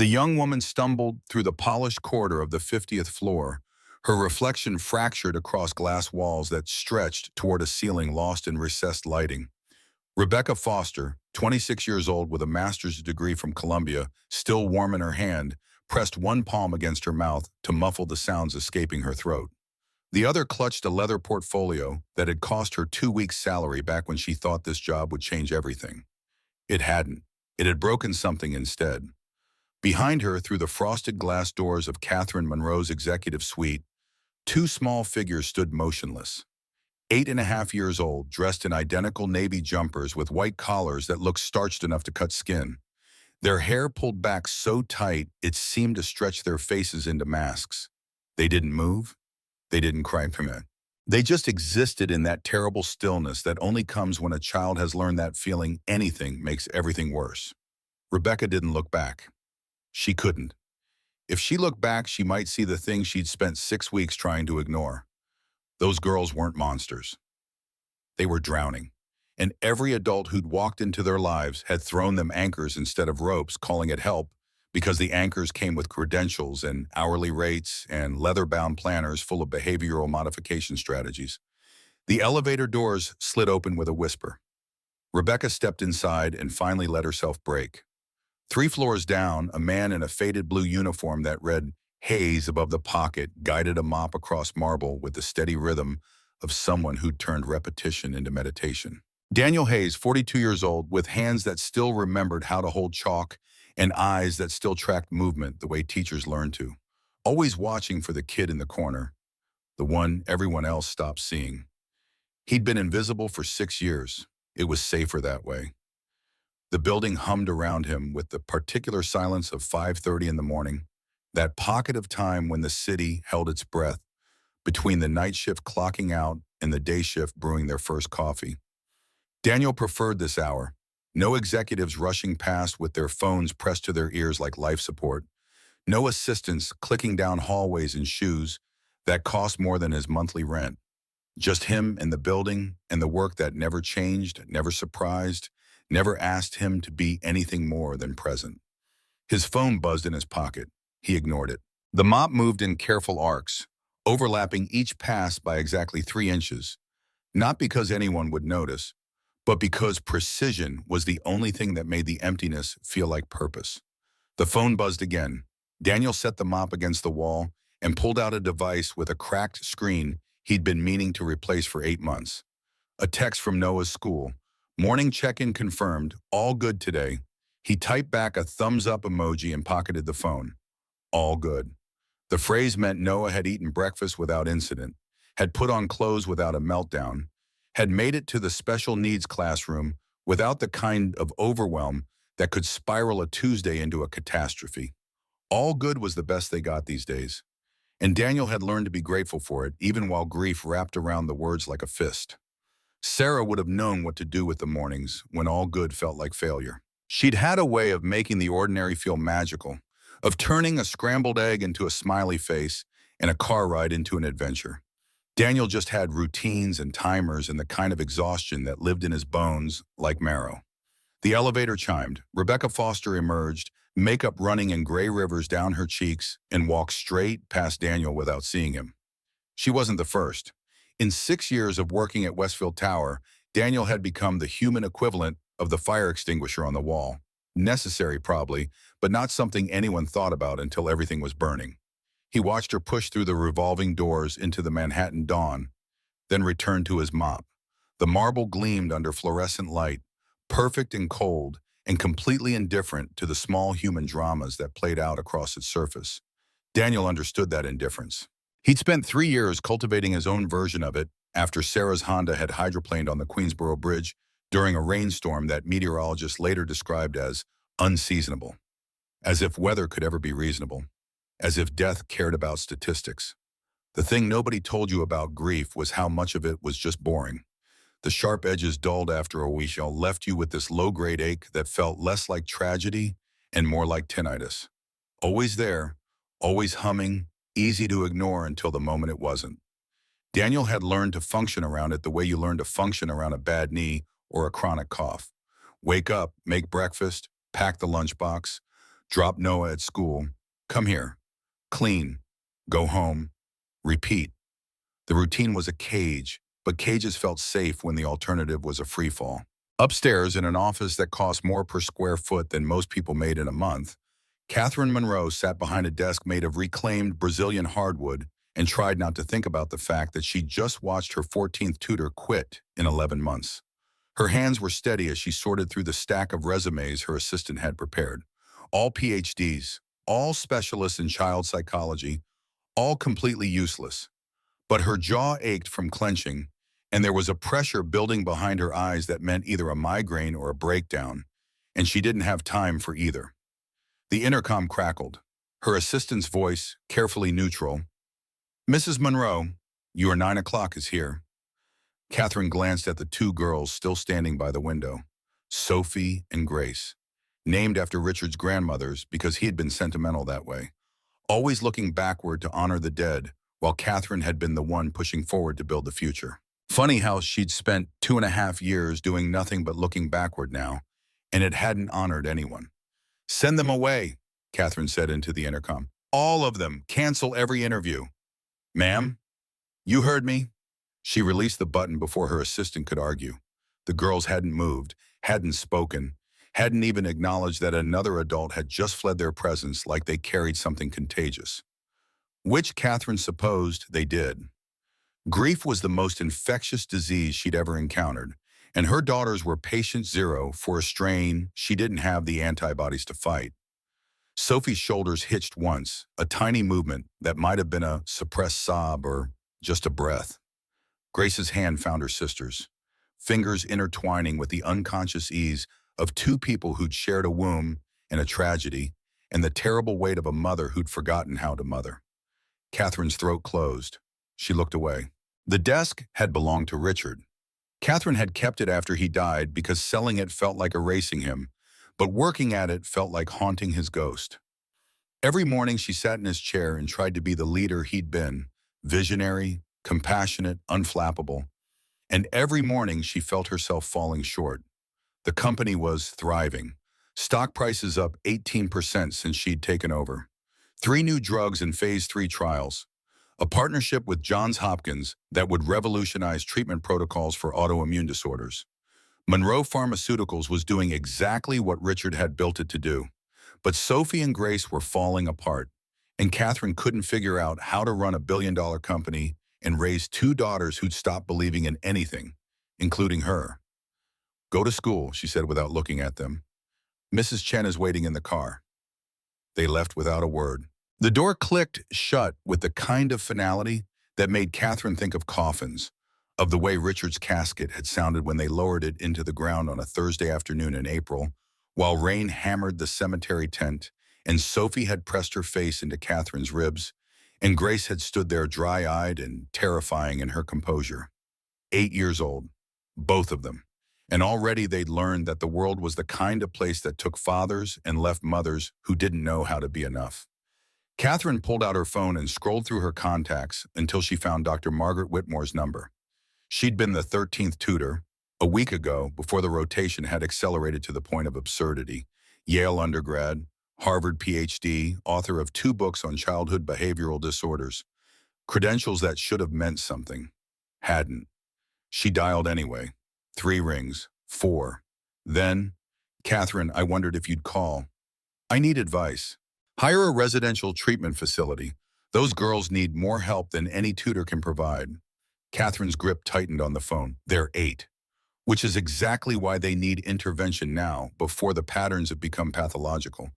The young woman stumbled through the polished corridor of the 50th floor, her reflection fractured across glass walls that stretched toward a ceiling lost in recessed lighting. Rebecca Foster, 26 years old with a master's degree from Columbia, still warm in her hand, pressed one palm against her mouth to muffle the sounds escaping her throat. The other clutched a leather portfolio that had cost her 2 weeks' salary back when she thought this job would change everything. It hadn't. It had broken something instead. Behind her, through the frosted glass doors of Catherine Monroe's executive suite, two small figures stood motionless. 8.5 years old, dressed in identical navy jumpers with white collars that looked starched enough to cut skin. Their hair pulled back so tight it seemed to stretch their faces into masks. They didn't move. They didn't cry from it. They just existed in that terrible stillness that only comes when a child has learned that feeling anything makes everything worse. Rebecca didn't look back. She couldn't. If she looked back, she might see the thing she'd spent 6 weeks trying to ignore. Those girls weren't monsters. They were drowning. And every adult who'd walked into their lives had thrown them anchors instead of ropes, calling it help, because the anchors came with credentials and hourly rates and leather-bound planners full of behavioral modification strategies. The elevator doors slid open with a whisper. Rebecca stepped inside and finally let herself break. 3 floors down, a man in a faded blue uniform that read haze above the pocket guided a mop across marble with the steady rhythm of someone who'd turned repetition into meditation. Daniel Hayes, 42 years old, with hands that still remembered how to hold chalk and eyes that still tracked movement the way teachers learned to, always watching for the kid in the corner, the one everyone else stopped seeing. He'd been invisible for 6 years. It was safer that way. The building hummed around him with the particular silence of 5:30 in the morning, that pocket of time when the city held its breath between the night shift clocking out and the day shift brewing their first coffee. Daniel preferred this hour. No executives rushing past with their phones pressed to their ears like life support. No assistants clicking down hallways in shoes that cost more than his monthly rent. Just him and the building and the work that never changed, never surprised, never asked him to be anything more than present. His phone buzzed in his pocket. He ignored it. The mop moved in careful arcs, overlapping each pass by exactly 3 inches, not because anyone would notice, but because precision was the only thing that made the emptiness feel like purpose. The phone buzzed again. Daniel set the mop against the wall and pulled out a device with a cracked screen he'd been meaning to replace for 8 months. A text from Noah's school. Morning check-in confirmed, all good today. He typed back a thumbs-up emoji and pocketed the phone. All good. The phrase meant Noah had eaten breakfast without incident, had put on clothes without a meltdown, had made it to the special needs classroom without the kind of overwhelm that could spiral a Tuesday into a catastrophe. All good was the best they got these days. And Daniel had learned to be grateful for it, even while grief wrapped around the words like a fist. Sarah would have known what to do with the mornings when all good felt like failure. She'd had a way of making the ordinary feel magical, of turning a scrambled egg into a smiley face and a car ride into an adventure. Daniel just had routines and timers and the kind of exhaustion that lived in his bones like marrow. The elevator chimed. Rebecca Foster emerged, makeup running in gray rivers down her cheeks, and walked straight past Daniel without seeing him. She wasn't the first. In 6 years of working at Westfield Tower, Daniel had become the human equivalent of the fire extinguisher on the wall. Necessary, probably, but not something anyone thought about until everything was burning. He watched her push through the revolving doors into the Manhattan dawn, then returned to his mop. The marble gleamed under fluorescent light, perfect and cold, and completely indifferent to the small human dramas that played out across its surface. Daniel understood that indifference. He'd spent 3 years cultivating his own version of it after Sarah's Honda had hydroplaned on the Queensboro Bridge during a rainstorm that meteorologists later described as unseasonable. As if weather could ever be reasonable. As if death cared about statistics. The thing nobody told you about grief was how much of it was just boring. The sharp edges dulled after a week left you with this low-grade ache that felt less like tragedy and more like tinnitus. Always there, always humming, easy to ignore until the moment it wasn't. Daniel had learned to function around it the way you learn to function around a bad knee or a chronic cough. Wake up, make breakfast, pack the lunchbox, Drop Noah at school. Come here. Clean. Go home. Repeat. The routine was a cage, but cages felt safe when the alternative was a free fall. Upstairs, in an office that cost more per square foot than most people made in a month, Catherine Monroe sat behind a desk made of reclaimed Brazilian hardwood and tried not to think about the fact that she just watched her 14th tutor quit in 11 months. Her hands were steady as she sorted through the stack of resumes her assistant had prepared. All PhDs, all specialists in child psychology, all completely useless. But her jaw ached from clenching, and there was a pressure building behind her eyes that meant either a migraine or a breakdown, and she didn't have time for either. The intercom crackled. Her assistant's voice, carefully neutral. "Mrs. Monroe, your 9 o'clock is here." Catherine glanced at the two girls still standing by the window, Sophie and Grace, named after Richard's grandmothers because he had been sentimental that way, always looking backward to honor the dead, while Catherine had been the one pushing forward to build the future. Funny how she'd spent 2.5 years doing nothing but looking backward now, and it hadn't honored anyone. "Send them away," Catherine said into the intercom. "All of them. Cancel every interview." "Ma'am, you heard me." She released the button before her assistant could argue. The girls hadn't moved, hadn't spoken, hadn't even acknowledged that another adult had just fled their presence like they carried something contagious. Which Catherine supposed they did. Grief was the most infectious disease she'd ever encountered, and her daughters were patient zero for a strain she didn't have the antibodies to fight. Sophie's shoulders hitched once, a tiny movement that might have been a suppressed sob or just a breath. Grace's hand found her sister's, fingers intertwining with the unconscious ease of two people who'd shared a womb and a tragedy, and the terrible weight of a mother who'd forgotten how to mother. Catherine's throat closed. She looked away. The desk had belonged to Richard. Catherine had kept it after he died because selling it felt like erasing him, but working at it felt like haunting his ghost. Every morning she sat in his chair and tried to be the leader he'd been, visionary, compassionate, unflappable. And every morning she felt herself falling short. The company was thriving. Stock prices up 18% since she'd taken over. 3 new drugs in phase 3 trials. A partnership with Johns Hopkins that would revolutionize treatment protocols for autoimmune disorders. Monroe Pharmaceuticals was doing exactly what Richard had built it to do. But Sophie and Grace were falling apart, and Catherine couldn't figure out how to run a billion-dollar company and raise 2 daughters who'd stopped believing in anything, including her. "Go to school," she said without looking at them. "Mrs. Chen is waiting in the car." They left without a word. The door clicked shut with the kind of finality that made Catherine think of coffins, of the way Richard's casket had sounded when they lowered it into the ground on a Thursday afternoon in April, while rain hammered the cemetery tent, and Sophie had pressed her face into Catherine's ribs, and Grace had stood there dry-eyed and terrifying in her composure. 8 years old, both of them, and already they'd learned that the world was the kind of place that took fathers and left mothers who didn't know how to be enough. Catherine pulled out her phone and scrolled through her contacts until she found Dr. Margaret Whitmore's number. She'd been the 13th tutor, a week ago before the rotation had accelerated to the point of absurdity. Yale undergrad, Harvard PhD, author of 2 books on childhood behavioral disorders. Credentials that should have meant something. Hadn't. She dialed anyway. 3 rings. 4. Then, "Catherine, I wondered if you'd call. I need advice. Hire a residential treatment facility. Those girls need more help than any tutor can provide." Catherine's grip tightened on the phone. "They're 8. Which is exactly why they need intervention now, before the patterns have become pathological.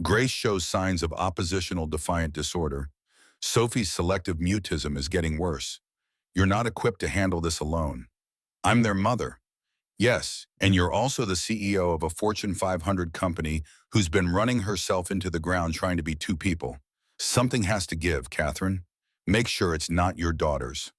Grace shows signs of oppositional defiant disorder. Sophie's selective mutism is getting worse. You're not equipped to handle this alone. I'm their mother. Yes, and you're also the CEO of a Fortune 500 company who's been running herself into the ground trying to be 2 people. Something has to give, Catherine. Make sure it's not your daughters."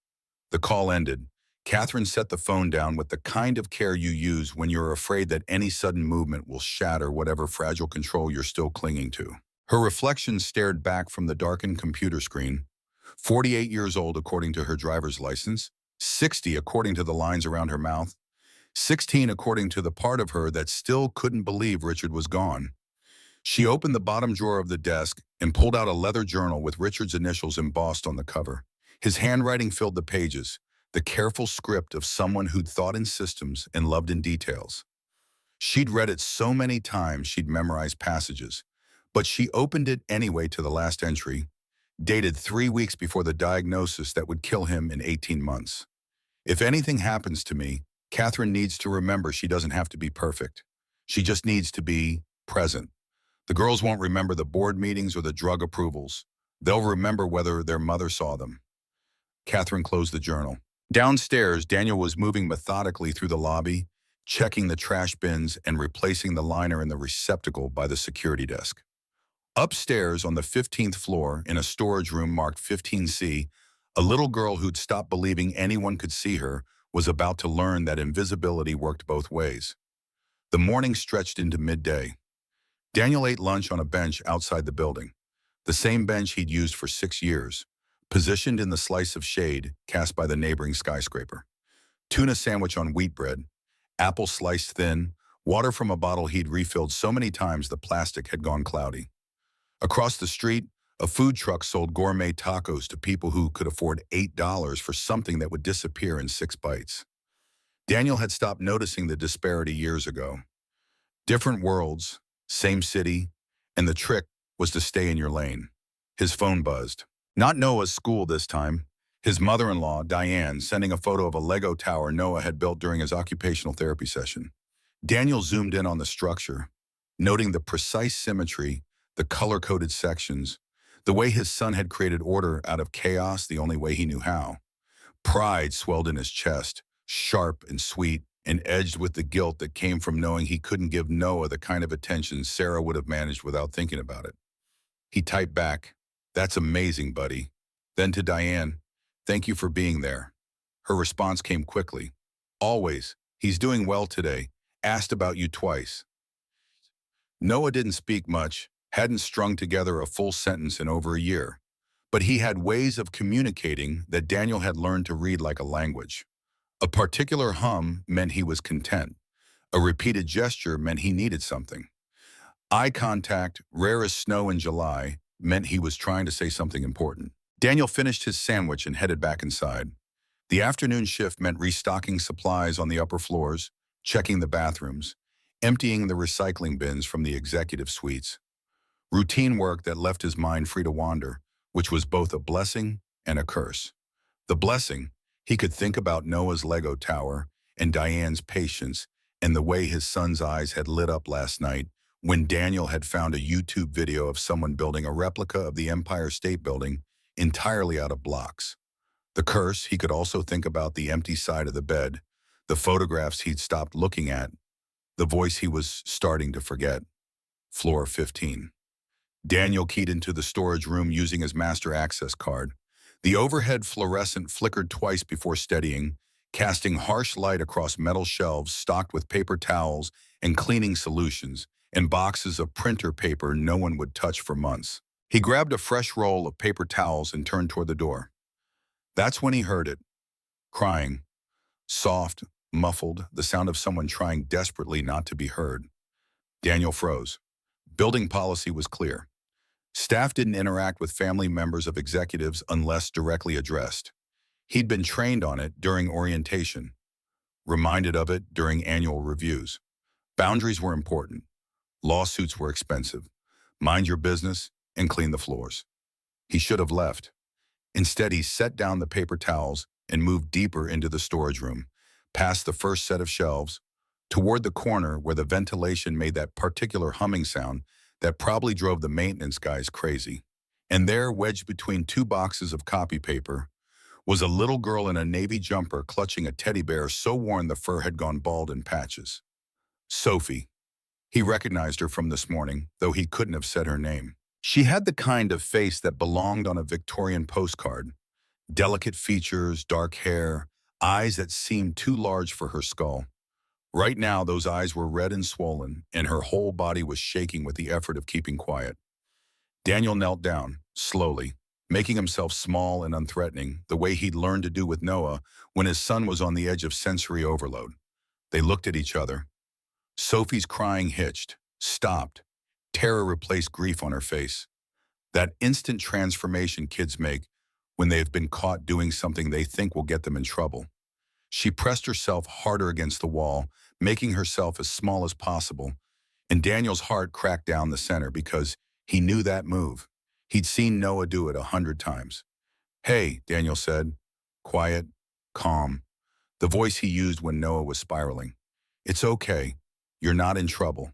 The call ended. Catherine set the phone down with the kind of care you use when you're afraid that any sudden movement will shatter whatever fragile control you're still clinging to. Her reflection stared back from the darkened computer screen. 48 years old according to her driver's license, 60 according to the lines around her mouth, 16 according to the part of her that still couldn't believe Richard was gone. She opened the bottom drawer of the desk and pulled out a leather journal with Richard's initials embossed on the cover. His handwriting filled the pages, the careful script of someone who'd thought in systems and loved in details. She'd read it so many times she'd memorized passages, but she opened it anyway to the last entry, dated 3 weeks before the diagnosis that would kill him in 18 months. If anything happens to me, Catherine needs to remember she doesn't have to be perfect. She just needs to be present. The girls won't remember the board meetings or the drug approvals. They'll remember whether their mother saw them. Catherine closed the journal. Downstairs, Daniel was moving methodically through the lobby, checking the trash bins and replacing the liner in the receptacle by the security desk. Upstairs on the 15th floor, in a storage room marked 15C, a little girl who'd stopped believing anyone could see her was about to learn that invisibility worked both ways. The morning stretched into midday. Daniel ate lunch on a bench outside the building, the same bench he'd used for 6 years, positioned in the slice of shade cast by the neighboring skyscraper. Tuna sandwich on wheat bread, apple sliced thin, water from a bottle he'd refilled so many times the plastic had gone cloudy. Across the street, a food truck sold gourmet tacos to people who could afford $8 for something that would disappear in 6 bites. Daniel had stopped noticing the disparity years ago. Different worlds, same city, and the trick was to stay in your lane. His phone buzzed. Not Noah's school this time. His mother-in-law, Diane, sending a photo of a Lego tower Noah had built during his occupational therapy session. Daniel zoomed in on the structure, noting the precise symmetry, the color-coded sections, the way his son had created order out of chaos the only way he knew how. Pride swelled in his chest, sharp and sweet, and edged with the guilt that came from knowing he couldn't give Noah the kind of attention Sarah would have managed without thinking about it. He typed back, "That's amazing, buddy." Then to Diane, "Thank you for being there." Her response came quickly. "Always. He's doing well today. Asked about you twice." Noah didn't speak much, hadn't strung together a full sentence in over a year, but he had ways of communicating that Daniel had learned to read like a language. A particular hum meant he was content. A repeated gesture meant he needed something. Eye contact, rare as snow in July, meant he was trying to say something important. Daniel finished his sandwich and headed back inside. The afternoon shift meant restocking supplies on the upper floors, checking the bathrooms, emptying the recycling bins from the executive suites. Routine work that left his mind free to wander, which was both a blessing and a curse. The blessing, he could think about Noah's Lego tower and Diane's patience and the way his son's eyes had lit up last night when Daniel had found a YouTube video of someone building a replica of the Empire State Building entirely out of blocks. The curse, he could also think about the empty side of the bed, the photographs he'd stopped looking at, the voice he was starting to forget. Floor 15. Daniel keyed into the storage room using his master access card. The overhead fluorescent flickered twice before steadying, casting harsh light across metal shelves stocked with paper towels and cleaning solutions and boxes of printer paper no one would touch for months. He grabbed a fresh roll of paper towels and turned toward the door. That's when he heard it. Crying. Soft, muffled, the sound of someone trying desperately not to be heard. Daniel froze. Building policy was clear. Staff didn't interact with family members of executives unless directly addressed. He'd been trained on it during orientation, reminded of it during annual reviews. Boundaries were important. Lawsuits were expensive. Mind your business and clean the floors. He should have left. Instead, he set down the paper towels and moved deeper into the storage room, past the first set of shelves, toward the corner where the ventilation made that particular humming sound that probably drove the maintenance guys crazy. And there, wedged between 2 boxes of copy paper, was a little girl in a navy jumper clutching a teddy bear so worn the fur had gone bald in patches. Sophie. He recognized her from this morning, though he couldn't have said her name. She had the kind of face that belonged on a Victorian postcard. Delicate features, dark hair, eyes that seemed too large for her skull. Right now, those eyes were red and swollen, and her whole body was shaking with the effort of keeping quiet. Daniel knelt down, slowly, making himself small and unthreatening, the way he'd learned to do with Noah when his son was on the edge of sensory overload. They looked at each other. Sophie's crying hitched, stopped, Terror replaced grief on her face. That instant transformation kids make when they have been caught doing something they think will get them in trouble. She pressed herself harder against the wall, making herself as small as possible, and Daniel's heart cracked down the center because he knew that move. He'd seen Noah do it 100 times. "Hey," Daniel said, quiet, calm, the voice he used when Noah was spiraling. "It's okay. You're not in trouble."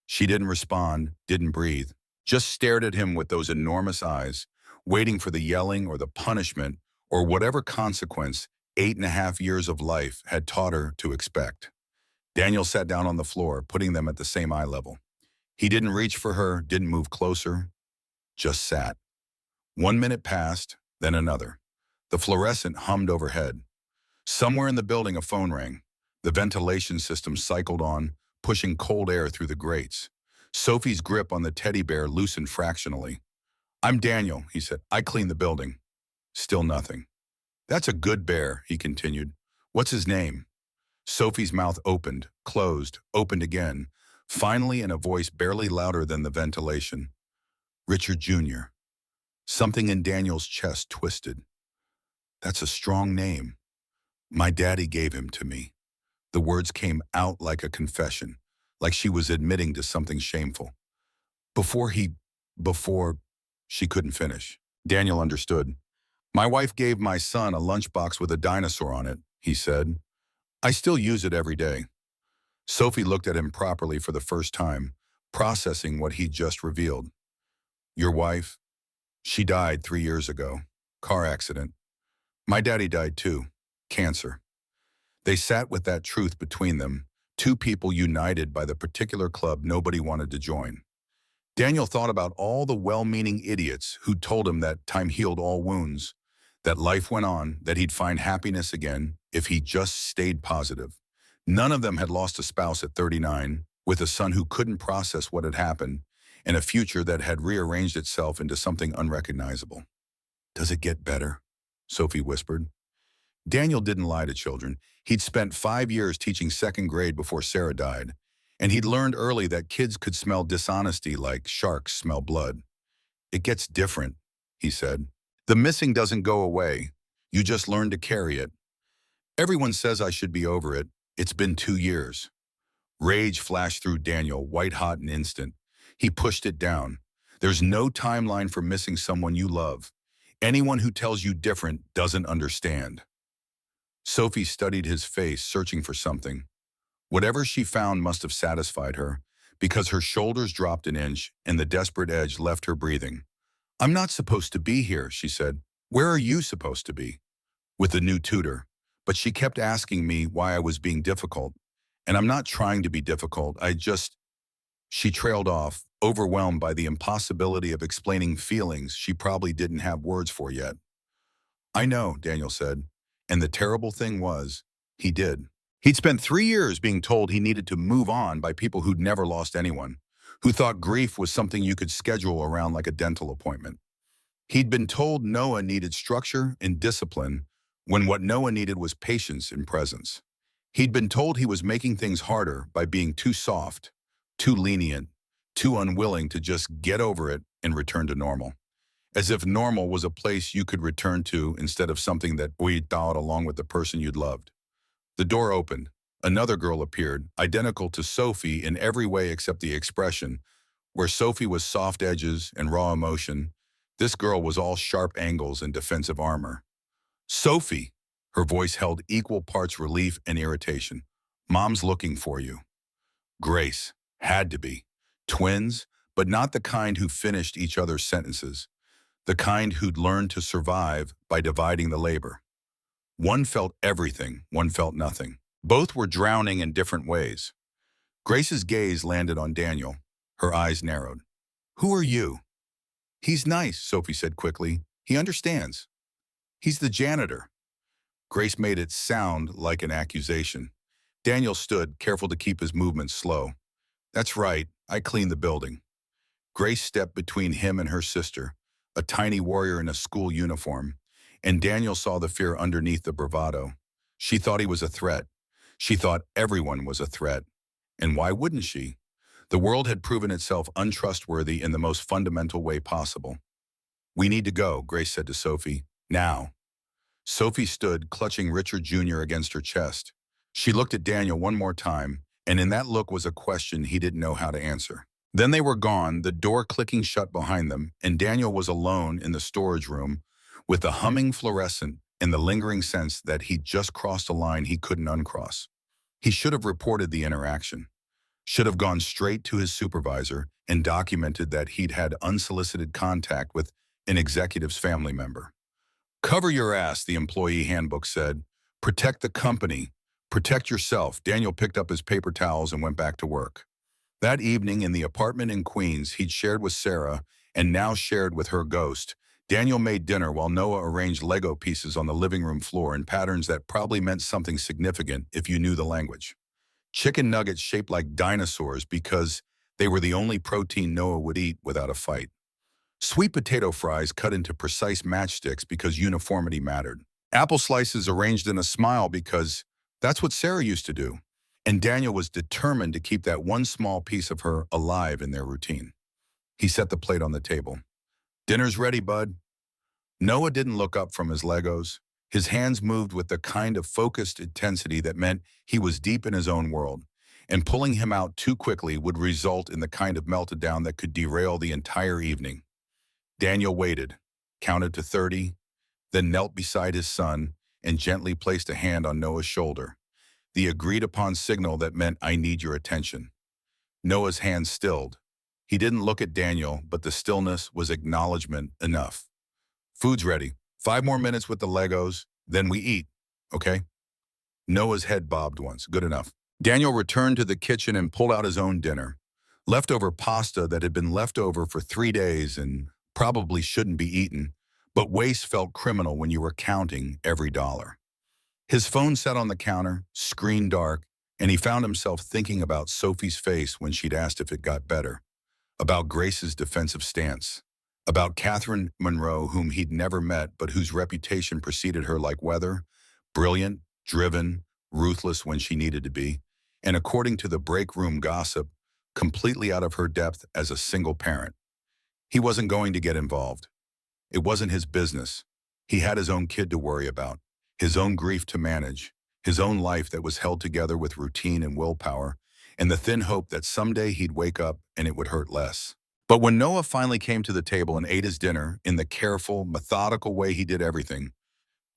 She didn't respond, didn't breathe, just stared at him with those enormous eyes, waiting for the yelling or the punishment or whatever consequence 8.5 years of life had taught her to expect. Daniel sat down on the floor, putting them at the same eye level. He didn't reach for her, didn't move closer, just sat. 1 minute passed, then another. The fluorescent hummed overhead. Somewhere in the building a phone rang. The ventilation system cycled on, pushing cold air through the grates. Sophie's grip on the teddy bear loosened fractionally. "I'm Daniel," he said. "I clean the building." Still nothing. "That's a good bear," he continued. "What's his name?" Sophie's mouth opened, closed, opened again, finally in a voice barely louder than the ventilation. "Richard Jr." Something in Daniel's chest twisted. "That's a strong name. My daddy gave him to me." The words came out like a confession, like she was admitting to something shameful. Before, she couldn't finish. Daniel understood. "My wife gave my son a lunchbox with a dinosaur on it," he said. "I still use it every day." Sophie looked at him properly for the first time, processing what he'd just revealed. "Your wife? She died 3 years ago. Car accident. My daddy died too. Cancer." They sat with that truth between them, two people united by the particular club nobody wanted to join. Daniel thought about all the well-meaning idiots who told him that time healed all wounds, that life went on, that he'd find happiness again if he just stayed positive. None of them had lost a spouse at 39, with a son who couldn't process what had happened, and a future that had rearranged itself into something unrecognizable. "Does it get better?" Sophie whispered. Daniel didn't lie to children. He'd spent 5 years teaching second grade before Sarah died, and he'd learned early that kids could smell dishonesty like sharks smell blood. "It gets different," he said. "The missing doesn't go away. You just learn to carry it. Everyone says I should be over it. It's been 2 years. Rage flashed through Daniel, white-hot and instant. He pushed it down. "There's no timeline for missing someone you love. Anyone who tells you different doesn't understand." Sophie studied his face, searching for something. Whatever she found must have satisfied her, because her shoulders dropped an inch and the desperate edge left her breathing. "I'm not supposed to be here," she said. "Where are you supposed to be?" "With the new tutor. But she kept asking me why I was being difficult. And I'm not trying to be difficult, She trailed off, overwhelmed by the impossibility of explaining feelings she probably didn't have words for yet. "I know," Daniel said. And the terrible thing was, he did. He'd spent 3 years being told he needed to move on by people who'd never lost anyone, who thought grief was something you could schedule around like a dental appointment. He'd been told Noah needed structure and discipline when what Noah needed was patience and presence. He'd been told he was making things harder by being too soft, too lenient, too unwilling to just get over it and return to normal. As if normal was a place you could return to instead of something that weighed out along with the person you'd loved. The door opened. Another girl appeared, identical to Sophie in every way except the expression. Where Sophie was soft edges and raw emotion, this girl was all sharp angles and defensive armor. "Sophie!" Her voice held equal parts relief and irritation. "Mom's looking for you." Grace. Had to be. Twins, but not the kind who finished each other's sentences. The kind who'd learned to survive by dividing the labor. One felt everything, one felt nothing. Both were drowning in different ways. Grace's gaze landed on Daniel. Her eyes narrowed. "Who are you?" "He's nice," Sophie said quickly. "He understands." "He's the janitor." Grace made it sound like an accusation. Daniel stood, careful to keep his movements slow. "That's right, I clean the building." Grace stepped between him and her sister, a tiny warrior in a school uniform, and Daniel saw the fear underneath the bravado. She thought he was a threat. She thought everyone was a threat. And why wouldn't she? The world had proven itself untrustworthy in the most fundamental way possible. "We need to go," Grace said to Sophie. "Now." Sophie stood, clutching Richard Jr. against her chest. She looked at Daniel one more time, and in that look was a question he didn't know how to answer. Then they were gone, the door clicking shut behind them, and Daniel was alone in the storage room with the humming fluorescent and the lingering sense that he'd just crossed a line he couldn't uncross. He should have reported the interaction, should have gone straight to his supervisor and documented that he'd had unsolicited contact with an executive's family member. "Cover your ass," the employee handbook said. "Protect the company. Protect yourself." Daniel picked up his paper towels and went back to work. That evening in the apartment in Queens he'd shared with Sarah and now shared with her ghost, Daniel made dinner while Noah arranged Lego pieces on the living room floor in patterns that probably meant something significant if you knew the language. Chicken nuggets shaped like dinosaurs because they were the only protein Noah would eat without a fight. Sweet potato fries cut into precise matchsticks because uniformity mattered. Apple slices arranged in a smile because that's what Sarah used to do. And Daniel was determined to keep that one small piece of her alive in their routine. He set the plate on the table. "Dinner's ready, bud." Noah didn't look up from his Legos. His hands moved with the kind of focused intensity that meant he was deep in his own world, and pulling him out too quickly would result in the kind of meltdown that could derail the entire evening. Daniel waited, counted to 30, then knelt beside his son and gently placed a hand on Noah's shoulder, the agreed-upon signal that meant, "I need your attention." Noah's hand stilled. He didn't look at Daniel, but the stillness was acknowledgement enough. "Food's ready. 5 more minutes with the Legos, then we eat, okay?" Noah's head bobbed once. "Good enough." Daniel returned to the kitchen and pulled out his own dinner. Leftover pasta that had been left over for 3 days and probably shouldn't be eaten, but waste felt criminal when you were counting every dollar. His phone sat on the counter, screen dark, and he found himself thinking about Sophie's face when she'd asked if it got better, about Grace's defensive stance, about Catherine Monroe, whom he'd never met but whose reputation preceded her like weather, brilliant, driven, ruthless when she needed to be, and according to the break room gossip, completely out of her depth as a single parent. He wasn't going to get involved. It wasn't his business. He had his own kid to worry about, his own grief to manage, his own life that was held together with routine and willpower, and the thin hope that someday he'd wake up and it would hurt less. But when Noah finally came to the table and ate his dinner in the careful, methodical way he did everything,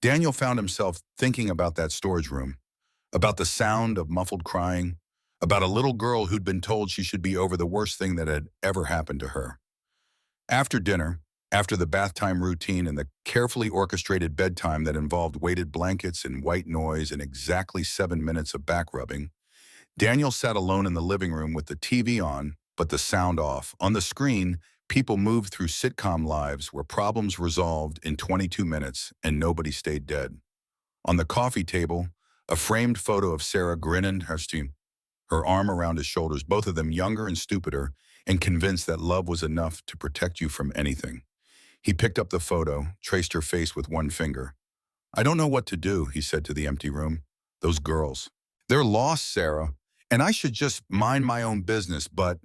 Daniel found himself thinking about that storage room, about the sound of muffled crying, about a little girl who'd been told she should be over the worst thing that had ever happened to her. After dinner, after the bath time routine and the carefully orchestrated bedtime that involved weighted blankets and white noise and exactly 7 minutes of back rubbing, Daniel sat alone in the living room with the TV on, but the sound off. On the screen, people moved through sitcom lives where problems resolved in 22 minutes and nobody stayed dead. On the coffee table, a framed photo of Sarah grinning, her arm around his shoulders, both of them younger and stupider, and convinced that love was enough to protect you from anything. He picked up the photo, traced her face with one finger. "I don't know what to do," he said to the empty room. "Those girls. They're lost, Sarah, and I should just mind my own business, but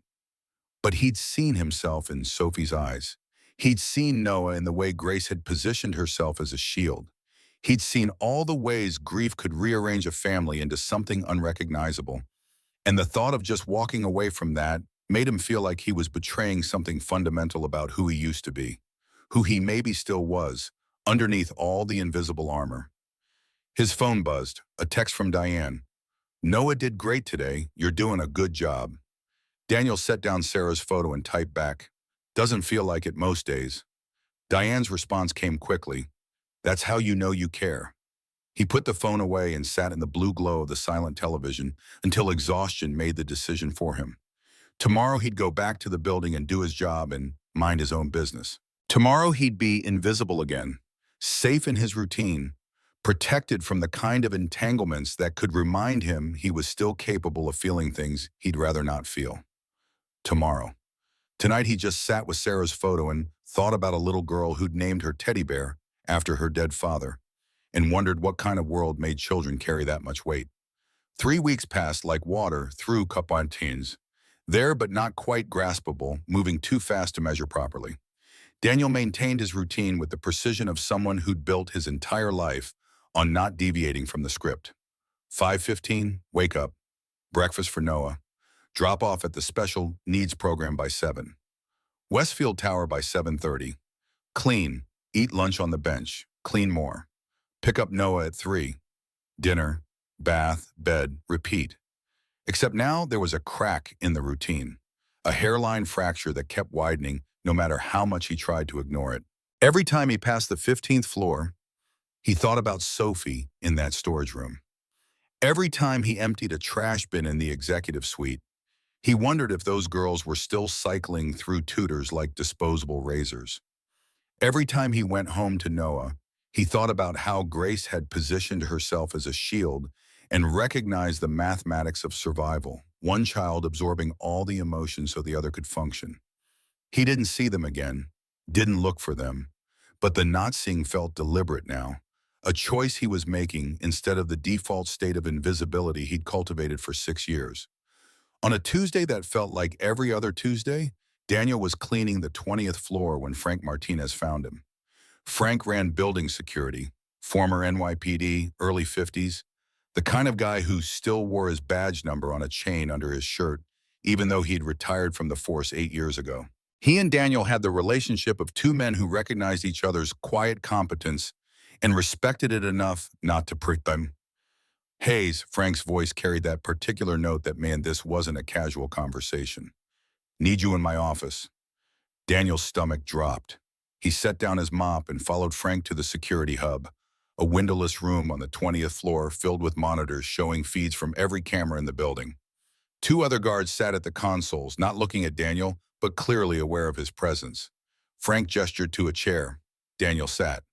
he'd seen himself in Sophie's eyes. He'd seen Noah in the way Grace had positioned herself as a shield. He'd seen all the ways grief could rearrange a family into something unrecognizable. And the thought of just walking away from that made him feel like he was betraying something fundamental about who he used to be, who he maybe still was, underneath all the invisible armor. His phone buzzed, a text from Diane. "Noah did great today. You're doing a good job." Daniel set down Sarah's photo and typed back, "Doesn't feel like it most days." Diane's response came quickly. "That's how you know you care." He put the phone away and sat in the blue glow of the silent television until exhaustion made the decision for him. Tomorrow he'd go back to the building and do his job and mind his own business. Tomorrow he'd be invisible again, safe in his routine, protected from the kind of entanglements that could remind him he was still capable of feeling things he'd rather not feel. Tomorrow. Tonight he just sat with Sarah's photo and thought about a little girl who'd named her teddy bear after her dead father, and wondered what kind of world made children carry that much weight. 3 weeks passed like water through Capantines. There but not quite graspable, moving too fast to measure properly. Daniel maintained his routine with the precision of someone who'd built his entire life on not deviating from the script. 5:15, wake up, breakfast for Noah, drop off at the special needs program by 7. Westfield Tower by 7:30. Clean, eat lunch on the bench, clean more. Pick up Noah at 3. Dinner, bath, bed, repeat. Except now there was a crack in the routine, a hairline fracture that kept widening no matter how much he tried to ignore it. Every time he passed the 15th floor, he thought about Sophie in that storage room. Every time he emptied a trash bin in the executive suite, he wondered if those girls were still cycling through tutors like disposable razors. Every time he went home to Noah, he thought about how Grace had positioned herself as a shield and recognized the mathematics of survival, one child absorbing all the emotions so the other could function. He didn't see them again, didn't look for them, but the not seeing felt deliberate now, a choice he was making instead of the default state of invisibility he'd cultivated for 6 years. On a Tuesday that felt like every other Tuesday, Daniel was cleaning the 20th floor when Frank Martinez found him. Frank ran building security, former NYPD, early 50s, the kind of guy who still wore his badge number on a chain under his shirt, even though he'd retired from the force 8 years ago. He and Daniel had the relationship of two men who recognized each other's quiet competence and respected it enough not to prick them. Hayes, Frank's voice carried that particular note that, man, this wasn't a casual conversation. Need you in my office. Daniel's stomach dropped. He set down his mop and followed Frank to the security hub, a windowless room on the 20th floor filled with monitors showing feeds from every camera in the building. Two other guards sat at the consoles, not looking at Daniel, but clearly aware of his presence. Frank gestured to a chair. Daniel sat.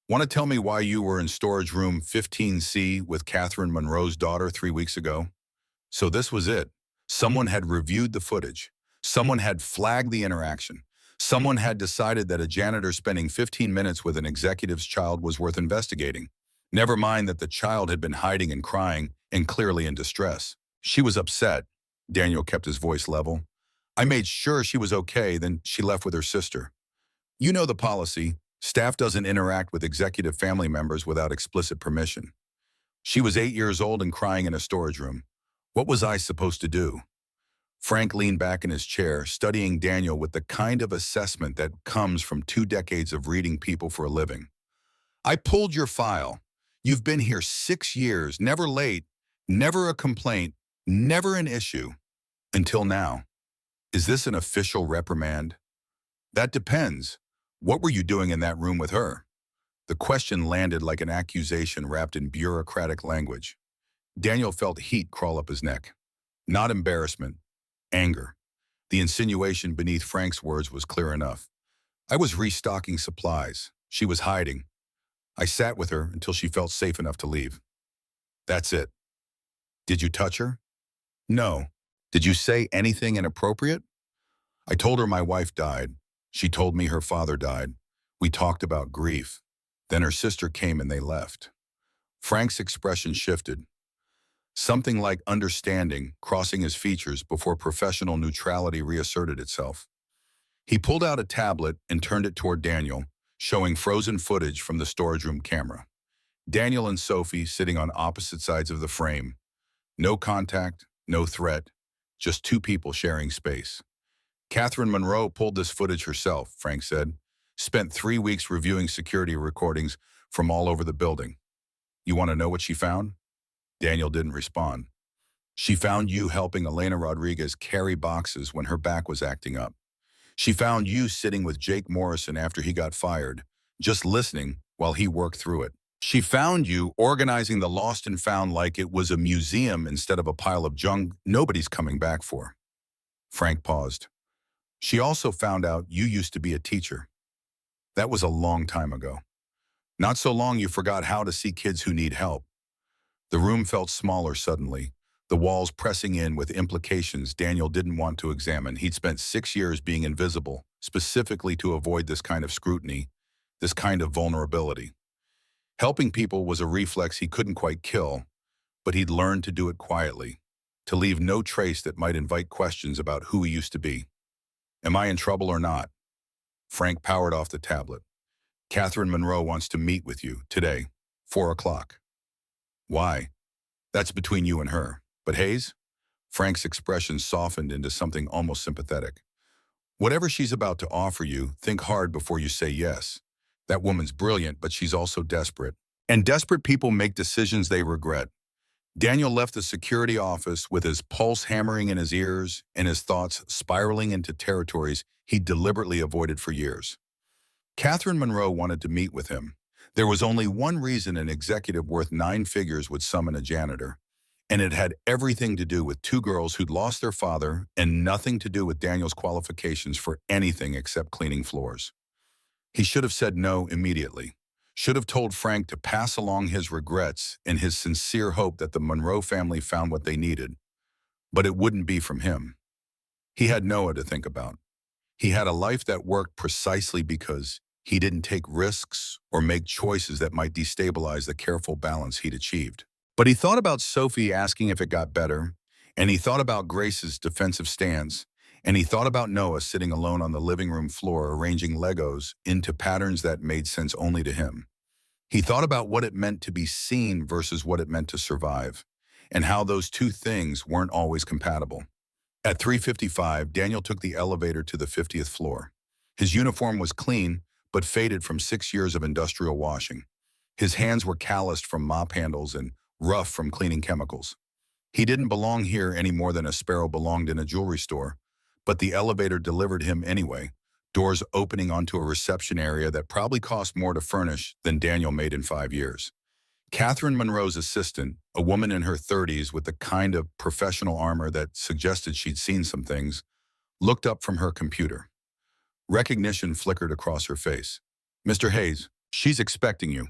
Want to tell me why you were in storage room 15C with Catherine Monroe's daughter 3 weeks ago? So this was it. Someone had reviewed the footage. Someone had flagged the interaction. Someone had decided that a janitor spending 15 minutes with an executive's child was worth investigating. Never mind that the child had been hiding and crying and clearly in distress. She was upset. Daniel kept his voice level. I made sure she was okay, then she left with her sister. You know the policy. Staff doesn't interact with executive family members without explicit permission. She was 8 years old and crying in a storage room. What was I supposed to do? Frank leaned back in his chair, studying Daniel with the kind of assessment that comes from 2 decades of reading people for a living. I pulled your file. You've been here 6 years, never late, never a complaint, never an issue. Until now. Is this an official reprimand? That depends. What were you doing in that room with her? The question landed like an accusation wrapped in bureaucratic language. Daniel felt heat crawl up his neck. Not embarrassment, anger. The insinuation beneath Frank's words was clear enough. I was restocking supplies. She was hiding. I sat with her until she felt safe enough to leave. That's it. Did you touch her? No. Did you say anything inappropriate? I told her my wife died. She told me her father died. We talked about grief. Then her sister came and they left. Frank's expression shifted. Something like understanding crossing his features before professional neutrality reasserted itself. He pulled out a tablet and turned it toward Daniel, showing frozen footage from the storage room camera. Daniel and Sophie sitting on opposite sides of the frame. No contact, no threat, just two people sharing space. Catherine Monroe pulled this footage herself, Frank said. Spent 3 weeks reviewing security recordings from all over the building. You want to know what she found? Daniel didn't respond. She found you helping Elena Rodriguez carry boxes when her back was acting up. She found you sitting with Jake Morrison after he got fired, just listening while he worked through it. She found you organizing the lost and found like it was a museum instead of a pile of junk nobody's coming back for. Frank paused. She also found out you used to be a teacher. That was a long time ago. Not so long you forgot how to see kids who need help. The room felt smaller suddenly, the walls pressing in with implications Daniel didn't want to examine. He'd spent 6 years being invisible, specifically to avoid this kind of scrutiny, this kind of vulnerability. Helping people was a reflex he couldn't quite kill, but he'd learned to do it quietly, to leave no trace that might invite questions about who he used to be. Am I in trouble or not? Frank powered off the tablet. Catherine Monroe wants to meet with you today, 4 o'clock. Why? That's between you and her. But Hayes? Frank's expression softened into something almost sympathetic. Whatever she's about to offer you, think hard before you say yes. That woman's brilliant, but she's also desperate. And desperate people make decisions they regret. Daniel left the security office with his pulse hammering in his ears and his thoughts spiraling into territories he deliberately avoided for years. Catherine Monroe wanted to meet with him. There was only one reason an executive worth 9 figures would summon a janitor, and it had everything to do with 2 girls who'd lost their father and nothing to do with Daniel's qualifications for anything except cleaning floors. He should have said no immediately. Should have told Frank to pass along his regrets and his sincere hope that the Monroe family found what they needed. But it wouldn't be from him. He had Noah to think about. He had a life that worked precisely because he didn't take risks or make choices that might destabilize the careful balance he'd achieved. But he thought about Sophie asking if it got better, and he thought about Grace's defensive stance, and he thought about Noah sitting alone on the living room floor arranging Legos into patterns that made sense only to him. He thought about what it meant to be seen versus what it meant to survive, and how those two things weren't always compatible. At 3:55, Daniel took the elevator to the 50th floor. His uniform was clean, but faded from 6 years of industrial washing. His hands were calloused from mop handles and rough from cleaning chemicals. He didn't belong here any more than a sparrow belonged in a jewelry store, but the elevator delivered him anyway, doors opening onto a reception area that probably cost more to furnish than Daniel made in 5 years. Catherine Monroe's assistant, a woman in her 30s with the kind of professional armor that suggested she'd seen some things, looked up from her computer. Recognition flickered across her face. "Mr. Hayes, she's expecting you."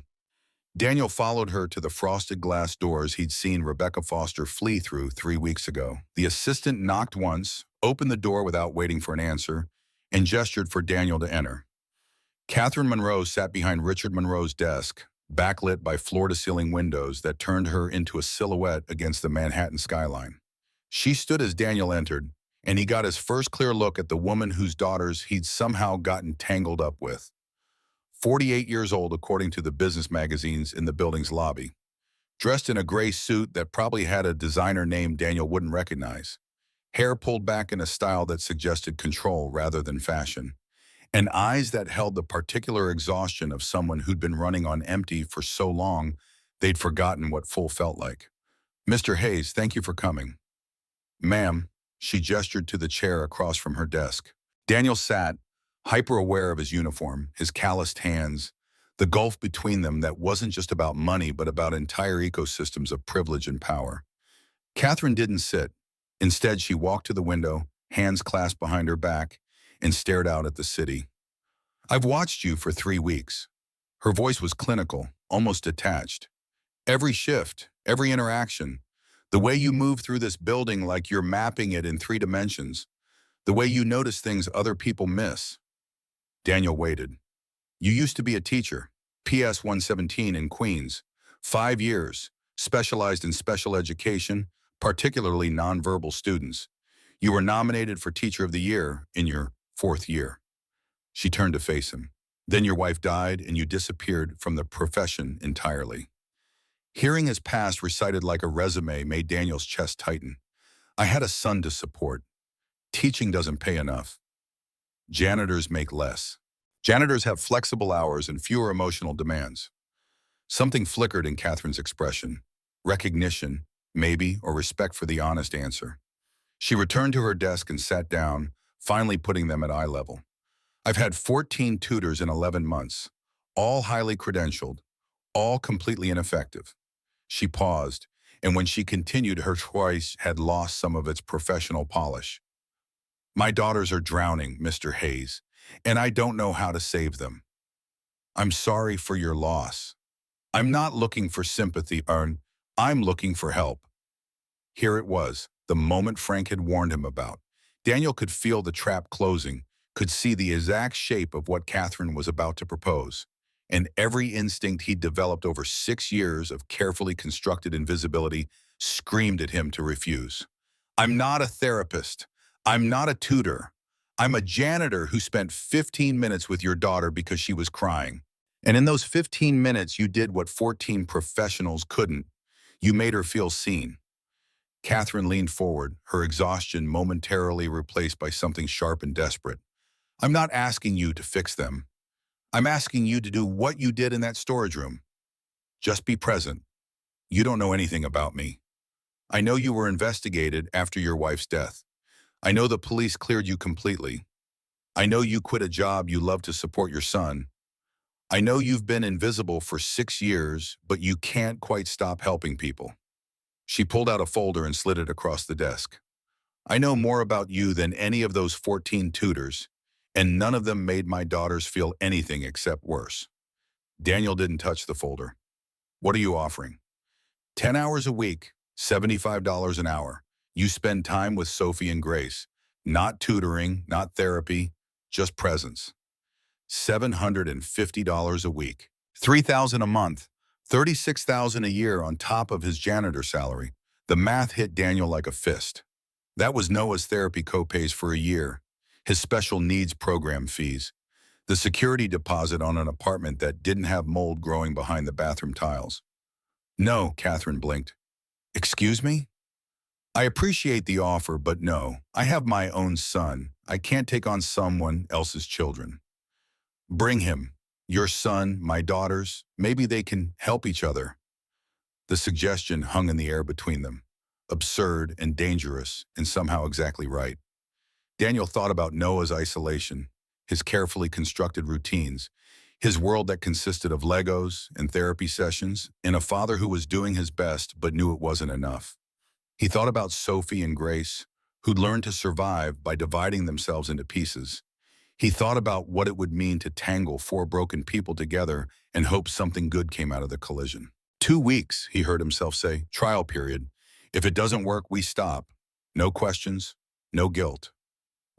Daniel followed her to the frosted glass doors he'd seen Rebecca Foster flee through 3 weeks ago. The assistant knocked once, opened the door without waiting for an answer, and gestured for Daniel to enter. Catherine Monroe sat behind Richard Monroe's desk, backlit by floor-to-ceiling windows that turned her into a silhouette against the Manhattan skyline. She stood as Daniel entered, and he got his first clear look at the woman whose daughters he'd somehow gotten tangled up with. 48 years old, according to the business magazines in the building's lobby. Dressed in a gray suit that probably had a designer name Daniel wouldn't recognize. Hair pulled back in a style that suggested control rather than fashion. And eyes that held the particular exhaustion of someone who'd been running on empty for so long they'd forgotten what full felt like. "Mr. Hayes, thank you for coming." "Ma'am," she gestured to the chair across from her desk. Daniel sat, hyper-aware of his uniform, his calloused hands, the gulf between them that wasn't just about money but about entire ecosystems of privilege and power. Catherine didn't sit. Instead, she walked to the window, hands clasped behind her back, and stared out at the city. "I've watched you for 3 weeks." Her voice was clinical, almost detached. "Every shift, every interaction, the way you move through this building like you're mapping it in 3 dimensions, the way you notice things other people miss." Daniel waited. "You used to be a teacher, PS 117 in Queens. 5 years, specialized in special education, particularly nonverbal students. You were nominated for Teacher of the Year in your 4th year." She turned to face him. "Then your wife died and you disappeared from the profession entirely." Hearing his past recited like a resume made Daniel's chest tighten. "I had a son to support. Teaching doesn't pay enough. Janitors make less. Janitors have flexible hours and fewer emotional demands." Something flickered in Catherine's expression. Recognition, maybe, or respect for the honest answer. She returned to her desk and sat down, finally putting them at eye level. "I've had 14 tutors in 11 months, all highly credentialed, all completely ineffective." She paused, and when she continued, her voice had lost some of its professional polish. "My daughters are drowning, Mr. Hayes, and I don't know how to save them. I'm sorry for your loss. I'm not looking for sympathy, I'm looking for help." Here it was, the moment Frank had warned him about. Daniel could feel the trap closing, could see the exact shape of what Catherine was about to propose, and every instinct he'd developed over 6 years of carefully constructed invisibility screamed at him to refuse. I'm not a therapist. I'm not a tutor. I'm a janitor who spent 15 minutes with your daughter because she was crying. And in those 15 minutes, you did what 14 professionals couldn't. You made her feel seen. Catherine leaned forward, her exhaustion momentarily replaced by something sharp and desperate. I'm not asking you to fix them. I'm asking you to do what you did in that storage room. Just be present. You don't know anything about me. I know you were investigated after your wife's death. I know the police cleared you completely. I know you quit a job you love to support your son. I know you've been invisible for 6 years, but you can't quite stop helping people. She pulled out a folder and slid it across the desk. I know more about you than any of those 14 tutors, and none of them made my daughters feel anything except worse. Daniel didn't touch the folder. What are you offering? 10 hours a week, $75 an hour. You spend time with Sophie and Grace. Not tutoring, not therapy, just presence. $750 a week. $3,000 a month. $36,000 a year on top of his janitor salary. The math hit Daniel like a fist. That was Noah's therapy copays for a year, his special needs program fees, the security deposit on an apartment that didn't have mold growing behind the bathroom tiles. No, Catherine blinked. Excuse me? I appreciate the offer, but no, I have my own son. I can't take on someone else's children. Bring him. Your son, my daughters, maybe they can help each other. The suggestion hung in the air between them. Absurd and dangerous, and somehow exactly right. Daniel thought about Noah's isolation, his carefully constructed routines, his world that consisted of Legos and therapy sessions, and a father who was doing his best but knew it wasn't enough. He thought about Sophie and Grace, who'd learned to survive by dividing themselves into pieces. He thought about what it would mean to tangle four broken people together and hope something good came out of the collision. 2 weeks, he heard himself say, trial period. If it doesn't work, we stop. No questions, no guilt.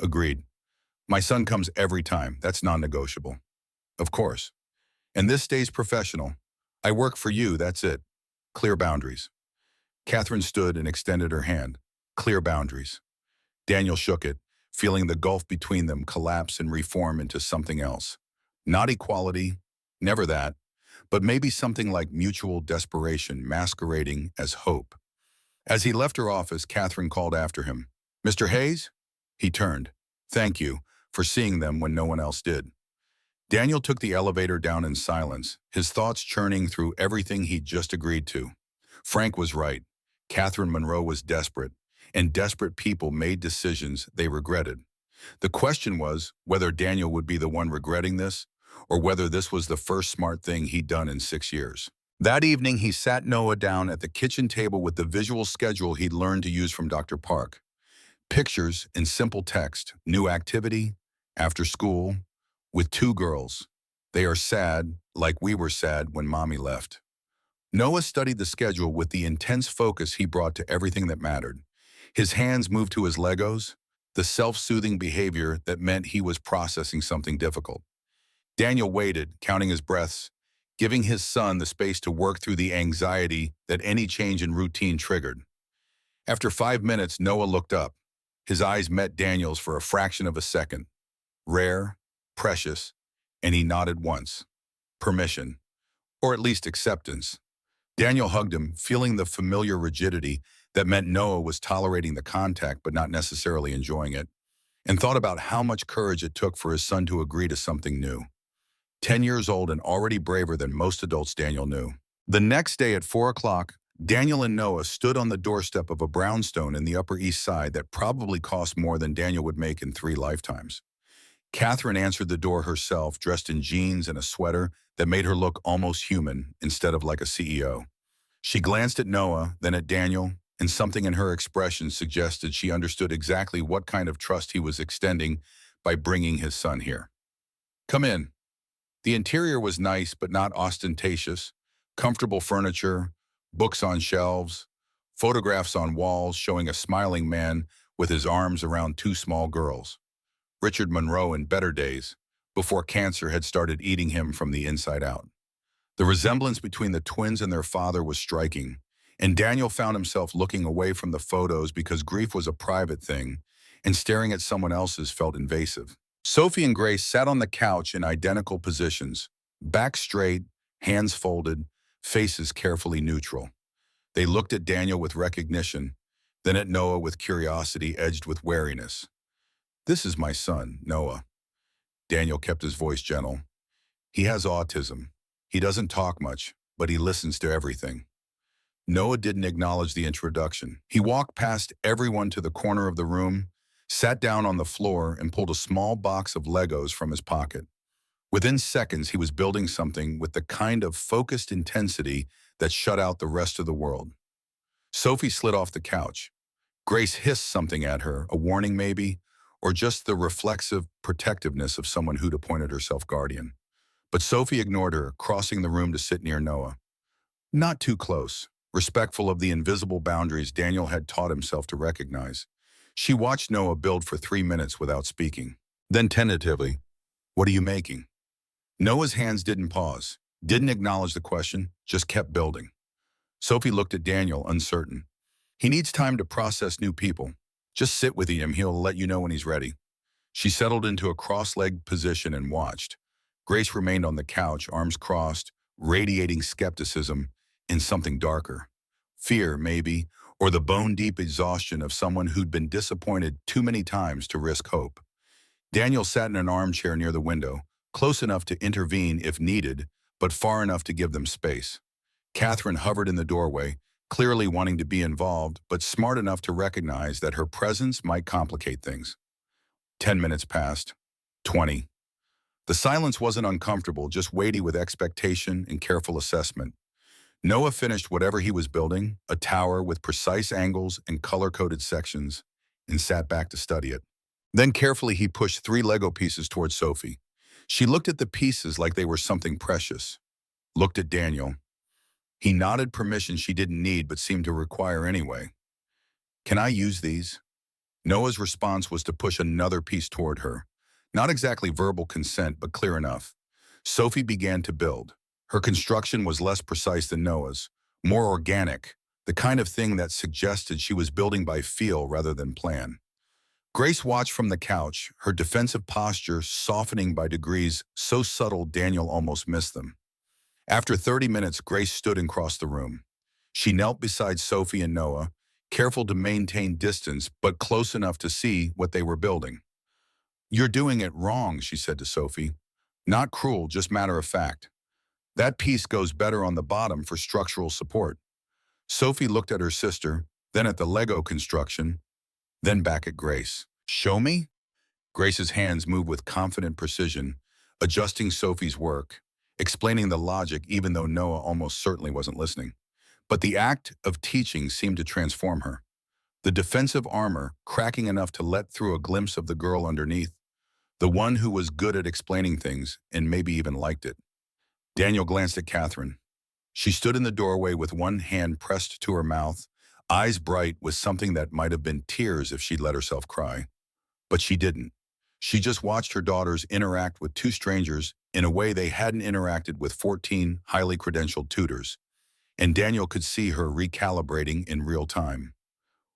Agreed. My son comes every time. That's non-negotiable. Of course. And this stays professional. I work for you, that's it. Clear boundaries. Catherine stood and extended her hand. Clear boundaries. Daniel shook it, feeling the gulf between them collapse and reform into something else. Not equality, never that, but maybe something like mutual desperation masquerading as hope. As he left her office, Catherine called after him. Mr. Hayes? He turned. Thank you for seeing them when no one else did. Daniel took the elevator down in silence, his thoughts churning through everything he'd just agreed to. Frank was right. Catherine Monroe was desperate, and desperate people made decisions they regretted. The question was whether Daniel would be the one regretting this, or whether this was the first smart thing he'd done in 6 years. That evening, he sat Noah down at the kitchen table with the visual schedule he'd learned to use from Dr. Park. Pictures in simple text, new activity, after school, with 2 girls. They are sad, like we were sad when Mommy left. Noah studied the schedule with the intense focus he brought to everything that mattered. His hands moved to his Legos, the self-soothing behavior that meant he was processing something difficult. Daniel waited, counting his breaths, giving his son the space to work through the anxiety that any change in routine triggered. After 5 minutes, Noah looked up. His eyes met Daniel's for a fraction of a second. Rare, precious, and he nodded once. Permission, or at least acceptance. Daniel hugged him, feeling the familiar rigidity that meant Noah was tolerating the contact but not necessarily enjoying it, and thought about how much courage it took for his son to agree to something new. 10 years old and already braver than most adults Daniel knew. The next day at 4 o'clock, Daniel and Noah stood on the doorstep of a brownstone in the Upper East Side that probably cost more than Daniel would make in 3 lifetimes. Catherine answered the door herself, dressed in jeans and a sweater that made her look almost human instead of like a CEO. She glanced at Noah, then at Daniel, and something in her expression suggested she understood exactly what kind of trust he was extending by bringing his son here. Come in. The interior was nice but not ostentatious. Comfortable furniture, books on shelves, photographs on walls showing a smiling man with his arms around 2 small girls. Richard Monroe in better days, before cancer had started eating him from the inside out. The resemblance between the twins and their father was striking, And Daniel found himself looking away from the photos because grief was a private thing, and staring at someone else's felt invasive. Sophie and Grace sat on the couch in identical positions, back straight, hands folded, faces carefully neutral. They looked at Daniel with recognition, then at Noah with curiosity edged with wariness. "This is my son, Noah." Daniel kept his voice gentle. "He has autism. He doesn't talk much, but he listens to everything." Noah didn't acknowledge the introduction. He walked past everyone to the corner of the room, sat down on the floor, and pulled a small box of Legos from his pocket. Within seconds, he was building something with the kind of focused intensity that shut out the rest of the world. Sophie slid off the couch. Grace hissed something at her, a warning maybe, or just the reflexive protectiveness of someone who'd appointed herself guardian. But Sophie ignored her, crossing the room to sit near Noah. Not too close, respectful of the invisible boundaries Daniel had taught himself to recognize. She watched Noah build for 3 minutes without speaking. Then tentatively, "What are you making?" Noah's hands didn't pause, didn't acknowledge the question, just kept building. Sophie looked at Daniel, uncertain. "He needs time to process new people. Just sit with him, he'll let you know when he's ready." She settled into a cross-legged position and watched. Grace remained on the couch, arms crossed, radiating skepticism in something darker. Fear, maybe, or the bone-deep exhaustion of someone who'd been disappointed too many times to risk hope. Daniel sat in an armchair near the window, close enough to intervene if needed, but far enough to give them space. Catherine hovered in the doorway, clearly wanting to be involved, but smart enough to recognize that her presence might complicate things. 10 minutes passed. 20. The silence wasn't uncomfortable, just weighty with expectation and careful assessment. Noah finished whatever he was building, a tower with precise angles and color-coded sections, and sat back to study it. Then carefully he pushed 3 Lego pieces towards Sophie. She looked at the pieces like they were something precious. Looked at Daniel. He nodded permission she didn't need but seemed to require anyway. "Can I use these?" Noah's response was to push another piece toward her. Not exactly verbal consent, but clear enough. Sophie began to build. Her construction was less precise than Noah's, more organic, the kind of thing that suggested she was building by feel rather than plan. Grace watched from the couch, her defensive posture softening by degrees so subtle Daniel almost missed them. After 30 minutes, Grace stood and crossed the room. She knelt beside Sophie and Noah, careful to maintain distance but close enough to see what they were building. "You're doing it wrong," she said to Sophie. "Not cruel, just matter of fact. That piece goes better on the bottom for structural support." Sophie looked at her sister, then at the Lego construction, then back at Grace. "Show me?" Grace's hands moved with confident precision, adjusting Sophie's work, explaining the logic even though Noah almost certainly wasn't listening. But the act of teaching seemed to transform her. The defensive armor cracking enough to let through a glimpse of the girl underneath, the one who was good at explaining things and maybe even liked it. Daniel glanced at Catherine. She stood in the doorway with one hand pressed to her mouth, eyes bright with something that might have been tears if she'd let herself cry. But she didn't. She just watched her daughters interact with 2 strangers in a way they hadn't interacted with 14 highly credentialed tutors. And Daniel could see her recalibrating in real time,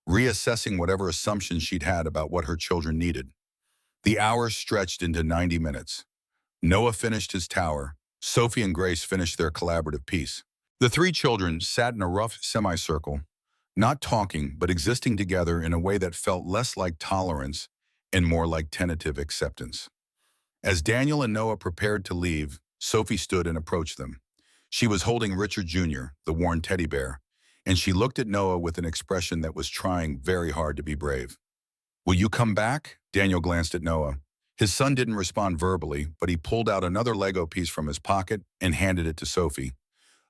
reassessing whatever assumptions she'd had about what her children needed. The hours stretched into 90 minutes. Noah finished his tower. Sophie and Grace finished their collaborative piece. The 3 children sat in a rough semicircle, not talking but existing together in a way that felt less like tolerance and more like tentative acceptance. As Daniel and Noah prepared to leave, Sophie stood and approached them. She was holding Richard Jr., the worn teddy bear, and she looked at Noah with an expression that was trying very hard to be brave. "Will you come back?" Daniel glanced at Noah. His son didn't respond verbally, but he pulled out another Lego piece from his pocket and handed it to Sophie.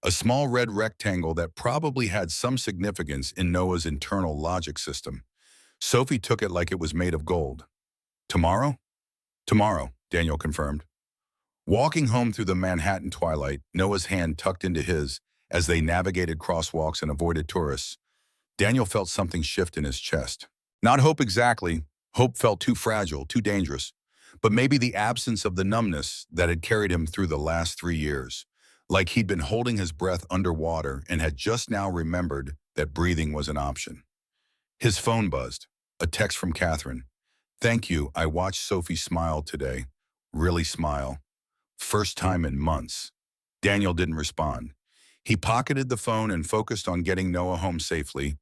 A small red rectangle that probably had some significance in Noah's internal logic system. Sophie took it like it was made of gold. "Tomorrow?" "Tomorrow," Daniel confirmed. Walking home through the Manhattan twilight, Noah's hand tucked into his as they navigated crosswalks and avoided tourists, Daniel felt something shift in his chest. Not hope exactly. Hope felt too fragile, too dangerous. But maybe the absence of the numbness that had carried him through the last 3 years. like he'd been holding his breath underwater and had just now remembered that breathing was an option. His phone buzzed. A text from Catherine. "Thank you, I watched Sophie smile today. Really smile. First time in months." Daniel didn't respond. He pocketed the phone and focused on getting Noah home safely,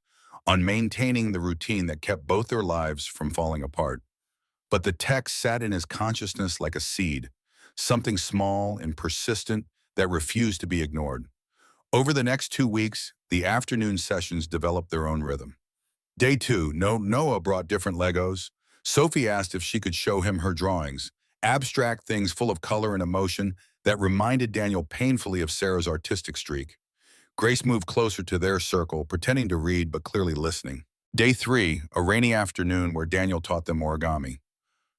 on maintaining the routine that kept both their lives from falling apart. But the text sat in his consciousness like a seed, something small and persistent that refused to be ignored. Over the next 2 weeks, the afternoon sessions developed their own rhythm. Day two, Noah brought different Legos. Sophie asked if she could show him her drawings, abstract things full of color and emotion that reminded Daniel painfully of Sarah's artistic streak. Grace moved closer to their circle, pretending to read but clearly listening. Day three, a rainy afternoon where Daniel taught them origami.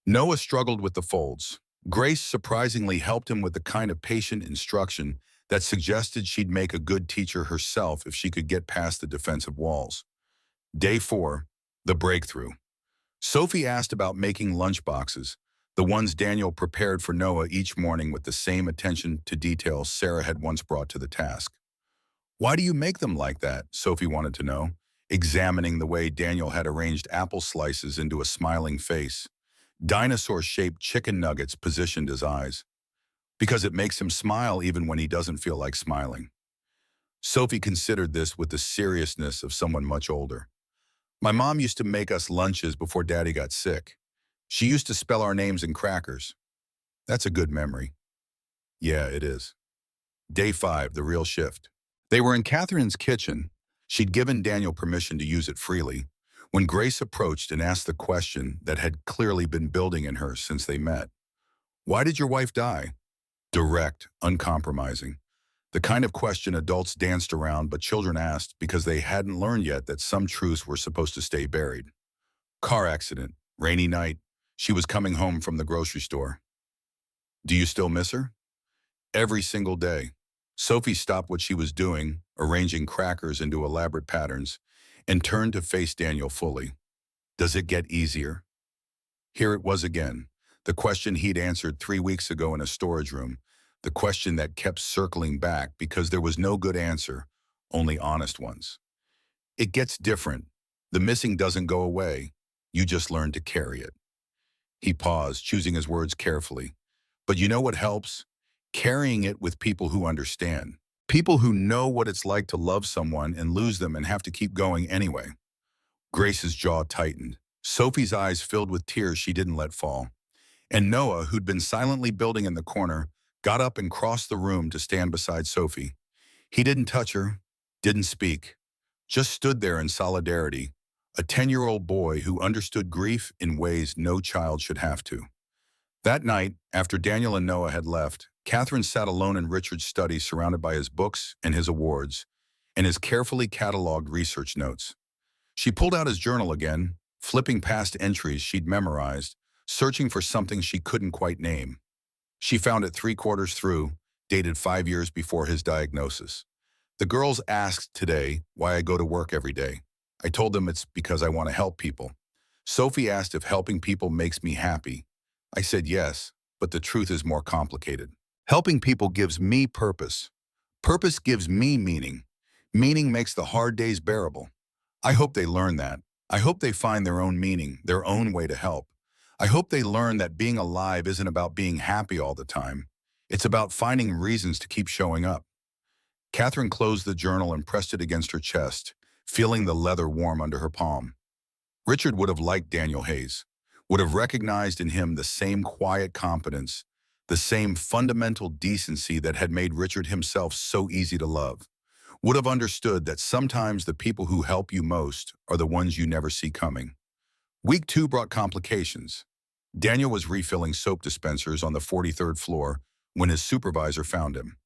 Noah struggled with the folds. Grace surprisingly helped him with the kind of patient instruction that suggested she'd make a good teacher herself if she could get past the defensive walls. Day four, the breakthrough. Sophie asked about making lunchboxes, the ones Daniel prepared for Noah each morning with the same attention to detail Sarah had once brought to the task. "Why do you make them like that?" Sophie wanted to know, examining the way Daniel had arranged apple slices into a smiling face. Dinosaur-shaped chicken nuggets positioned his eyes. "Because it makes him smile even when he doesn't feel like smiling." Sophie considered this with the seriousness of someone much older. "My mom used to make us lunches before Daddy got sick. She used to spell our names in crackers." "That's a good memory." "Yeah, it is." Day five, the real shift. They were in Catherine's kitchen. She'd given Daniel permission to use it freely, when Grace approached and asked the question that had clearly been building in her since they met. "Why did your wife die?" Direct, uncompromising. The kind of question adults danced around but children asked because they hadn't learned yet that some truths were supposed to stay buried. "Car accident, rainy night. She was coming home from the grocery store." "Do you still miss her?" "Every single day." Sophie stopped what she was doing, arranging crackers into elaborate patterns, and turned to face Daniel fully. "Does it get easier?" Here it was again, the question he'd answered 3 weeks ago in a storage room, the question that kept circling back because there was no good answer, only honest ones. "It gets different. The missing doesn't go away. You just learn to carry it." He paused, choosing his words carefully. "But you know what helps? Carrying it with people who understand. People who know what it's like to love someone and lose them and have to keep going anyway." Grace's jaw tightened. Sophie's eyes filled with tears she didn't let fall. And Noah, who'd been silently building in the corner, got up and crossed the room to stand beside Sophie. He didn't touch her, didn't speak, just stood there in solidarity, a 10-year-old boy who understood grief in ways no child should have to. That night, after Daniel and Noah had left, Catherine sat alone in Richard's study surrounded by his books and his awards, and his carefully cataloged research notes. She pulled out his journal again, flipping past entries she'd memorized, searching for something she couldn't quite name. She found it 3/4 through, dated 5 years before his diagnosis. "The girls asked today why I go to work every day. I told them it's because I want to help people. Sophie asked if helping people makes me happy. I said yes, but the truth is more complicated. Helping people gives me purpose. Purpose gives me meaning. Meaning makes the hard days bearable. I hope they learn that. I hope they find their own meaning, their own way to help. I hope they learn that being alive isn't about being happy all the time. It's about finding reasons to keep showing up." Catherine closed the journal and pressed it against her chest, feeling the leather warm under her palm. Richard would have liked Daniel Hayes, would have recognized in him the same quiet competence, the same fundamental decency that had made Richard himself so easy to love, would have understood that sometimes the people who help you most are the ones you never see coming. Week two brought complications. Daniel was refilling soap dispensers on the 43rd floor when his supervisor found him.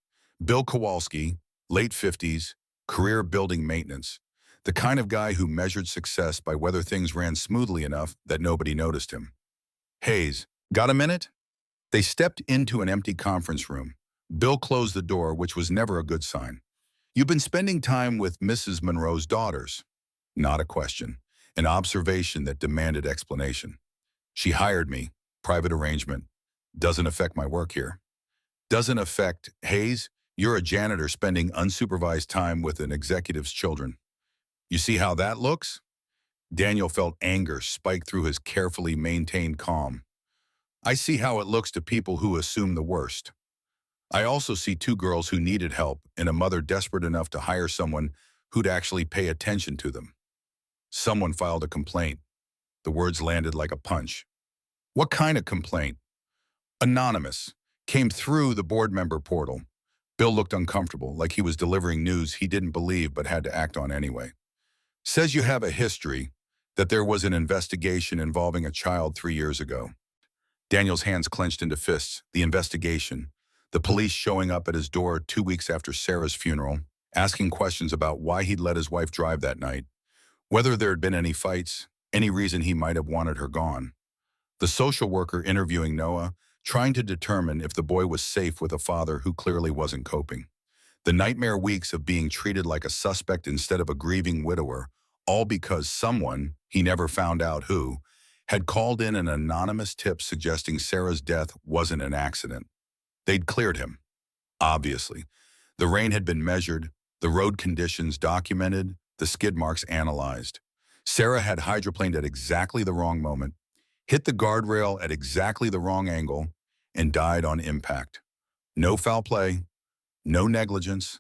Bill Kowalski, late 50s, career building maintenance, the kind of guy who measured success by whether things ran smoothly enough that nobody noticed him. "Hayes, got a minute?" They stepped into an empty conference room. Bill closed the door, which was never a good sign. "You've been spending time with Mrs. Monroe's daughters." Not a question, an observation that demanded explanation. "She hired me, private arrangement. Doesn't affect my work here." "Doesn't affect Hayes? You're a janitor spending unsupervised time with an executive's children. You see how that looks? Daniel felt anger spike through his carefully maintained calm. I see how it looks to people who assume the worst. I also see two girls who needed help and a mother desperate enough to hire someone who'd actually pay attention to them. Someone filed a complaint. The words landed like a punch. What kind of complaint? Anonymous. Came through the board member portal. Bill looked uncomfortable, like he was delivering news he didn't believe but had to act on anyway. Says you have a history, that there was an investigation involving a child 3 years ago. Daniel's hands clenched into fists. The investigation. The police showing up at his door 2 weeks after Sarah's funeral, asking questions about why he'd let his wife drive that night, whether there had been any fights, any reason he might have wanted her gone. The social worker interviewing Noah, trying to determine if the boy was safe with a father who clearly wasn't coping. The nightmare weeks of being treated like a suspect instead of a grieving widower, all because someone, he never found out who, had called in an anonymous tip suggesting Sarah's death wasn't an accident. They'd cleared him, obviously. The rain had been measured, the road conditions documented, the skid marks analyzed. Sarah had hydroplaned at exactly the wrong moment, hit the guardrail at exactly the wrong angle, and died on impact. No foul play, no negligence,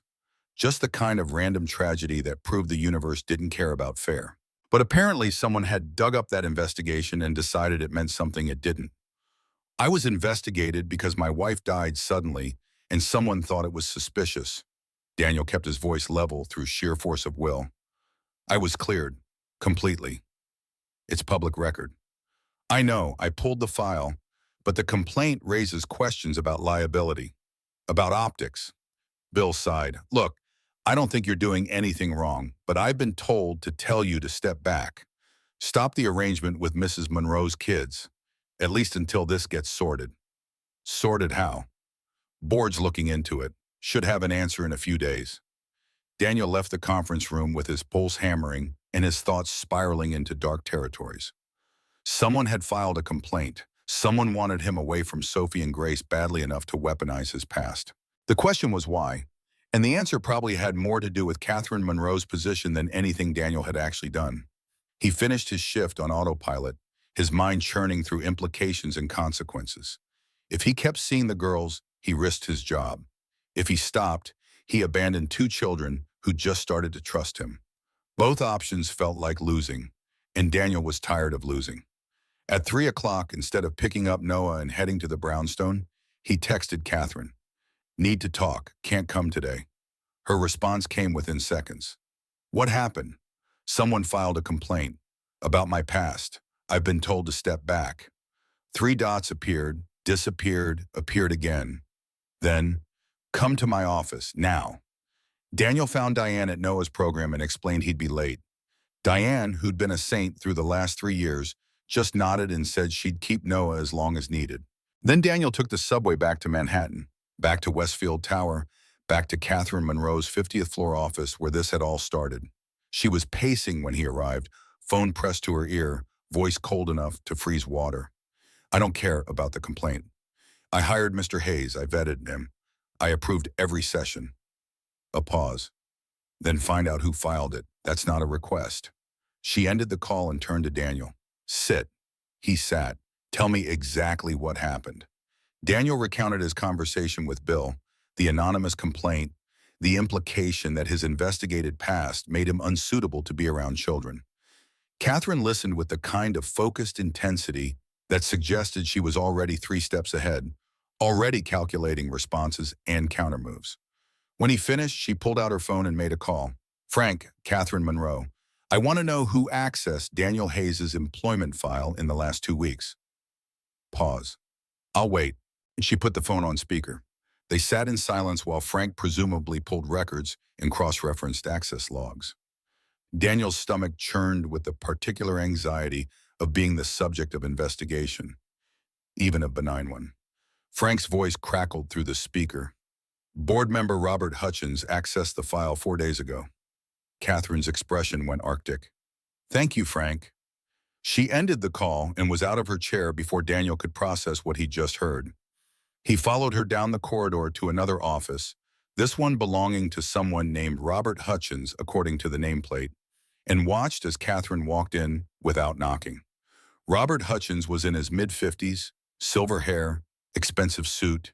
just the kind of random tragedy that proved the universe didn't care about fair. But apparently someone had dug up that investigation and decided it meant something it didn't. I was investigated because my wife died suddenly and someone thought it was suspicious. Daniel kept his voice level through sheer force of will. I was cleared, completely. It's public record. I know, I pulled the file, but the complaint raises questions about liability, about optics. Bill sighed. Look, I don't think you're doing anything wrong, but I've been told to tell you to step back. Stop the arrangement with Mrs. Monroe's kids, at least until this gets sorted. Sorted how? Board's looking into it. Should have an answer in a few days. Daniel left the conference room with his pulse hammering and his thoughts spiraling into dark territories. Someone had filed a complaint. Someone wanted him away from Sophie and Grace badly enough to weaponize his past. The question was why, and the answer probably had more to do with Catherine Monroe's position than anything Daniel had actually done. He finished his shift on autopilot, his mind churning through implications and consequences. If he kept seeing the girls, he risked his job. If he stopped, he abandoned two children who just started to trust him. Both options felt like losing, and Daniel was tired of losing. At 3 o'clock, instead of picking up Noah and heading to the brownstone, he texted Catherine. Need to talk, can't come today. Her response came within seconds. What happened? Someone filed a complaint. About my past. I've been told to step back. 3 dots appeared, disappeared, appeared again. Then, come to my office, now. Daniel found Diane at Noah's program and explained he'd be late. Diane, who'd been a saint through the last 3 years, just nodded and said she'd keep Noah as long as needed. Then Daniel took the subway back to Manhattan, back to Westfield Tower, back to Catherine Monroe's 50th floor office where this had all started. She was pacing when he arrived, phone pressed to her ear, voice cold enough to freeze water. I don't care about the complaint. I hired Mr. Hayes, I vetted him. I approved every session. A pause. Then find out who filed it. That's not a request. She ended the call and turned to Daniel. Sit. He sat. Tell me exactly what happened. Daniel recounted his conversation with Bill, the anonymous complaint, the implication that his investigated past made him unsuitable to be around children. Catherine listened with the kind of focused intensity that suggested she was already 3 steps ahead, already calculating responses and countermoves. When he finished, she pulled out her phone and made a call. Frank, Catherine Monroe, I want to know who accessed Daniel Hayes' employment file in the last 2 weeks. Pause. I'll wait. She put the phone on speaker. They sat in silence while Frank presumably pulled records and cross-referenced access logs. Daniel's stomach churned with the particular anxiety of being the subject of investigation, even a benign one. Frank's voice crackled through the speaker. Board member Robert Hutchins accessed the file 4 days ago. Catherine's expression went arctic. Thank you, Frank. She ended the call and was out of her chair before Daniel could process what he'd just heard. He followed her down the corridor to another office, this one belonging to someone named Robert Hutchins, according to the nameplate, and watched as Catherine walked in without knocking. Robert Hutchins was in his mid-50s, silver hair, expensive suit,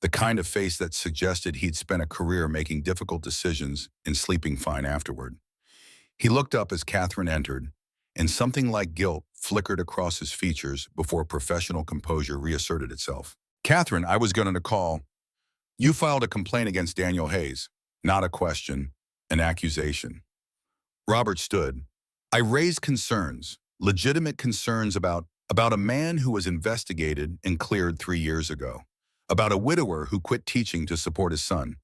the kind of face that suggested he'd spent a career making difficult decisions and sleeping fine afterward. He looked up as Catherine entered, and something like guilt flickered across his features before professional composure reasserted itself. "Catherine, I was going to call. You filed a complaint against Daniel Hayes. Not a question, an accusation." Robert stood. "I raised concerns, legitimate concerns about a man who was investigated and cleared 3 years ago, about a widower who quit teaching to support his son,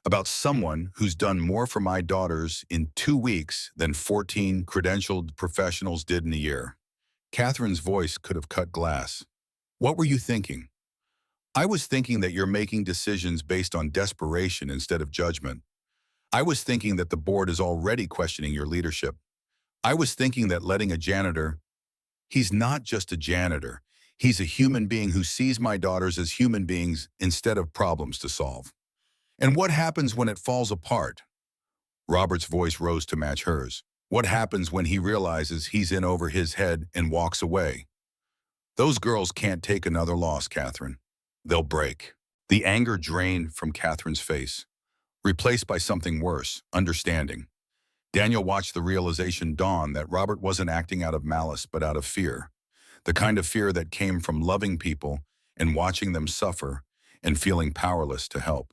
about someone who's done more for my daughters in 2 weeks than 14 credentialed professionals did in a year." Catherine's voice could have cut glass. "What were you thinking?" "I was thinking that you're making decisions based on desperation instead of judgment. I was thinking that the board is already questioning your leadership. I was thinking that letting a janitor—" "He's not just a janitor. He's a human being who sees my daughters as human beings instead of problems to solve. And what happens when it falls apart?" Robert's voice rose to match hers. "What happens when he realizes he's in over his head and walks away?" "Those girls can't take another loss, Catherine. They'll break." The anger drained from Catherine's face, replaced by something worse, understanding. Daniel watched the realization dawn that Robert wasn't acting out of malice but out of fear, the kind of fear that came from loving people and watching them suffer and feeling powerless to help.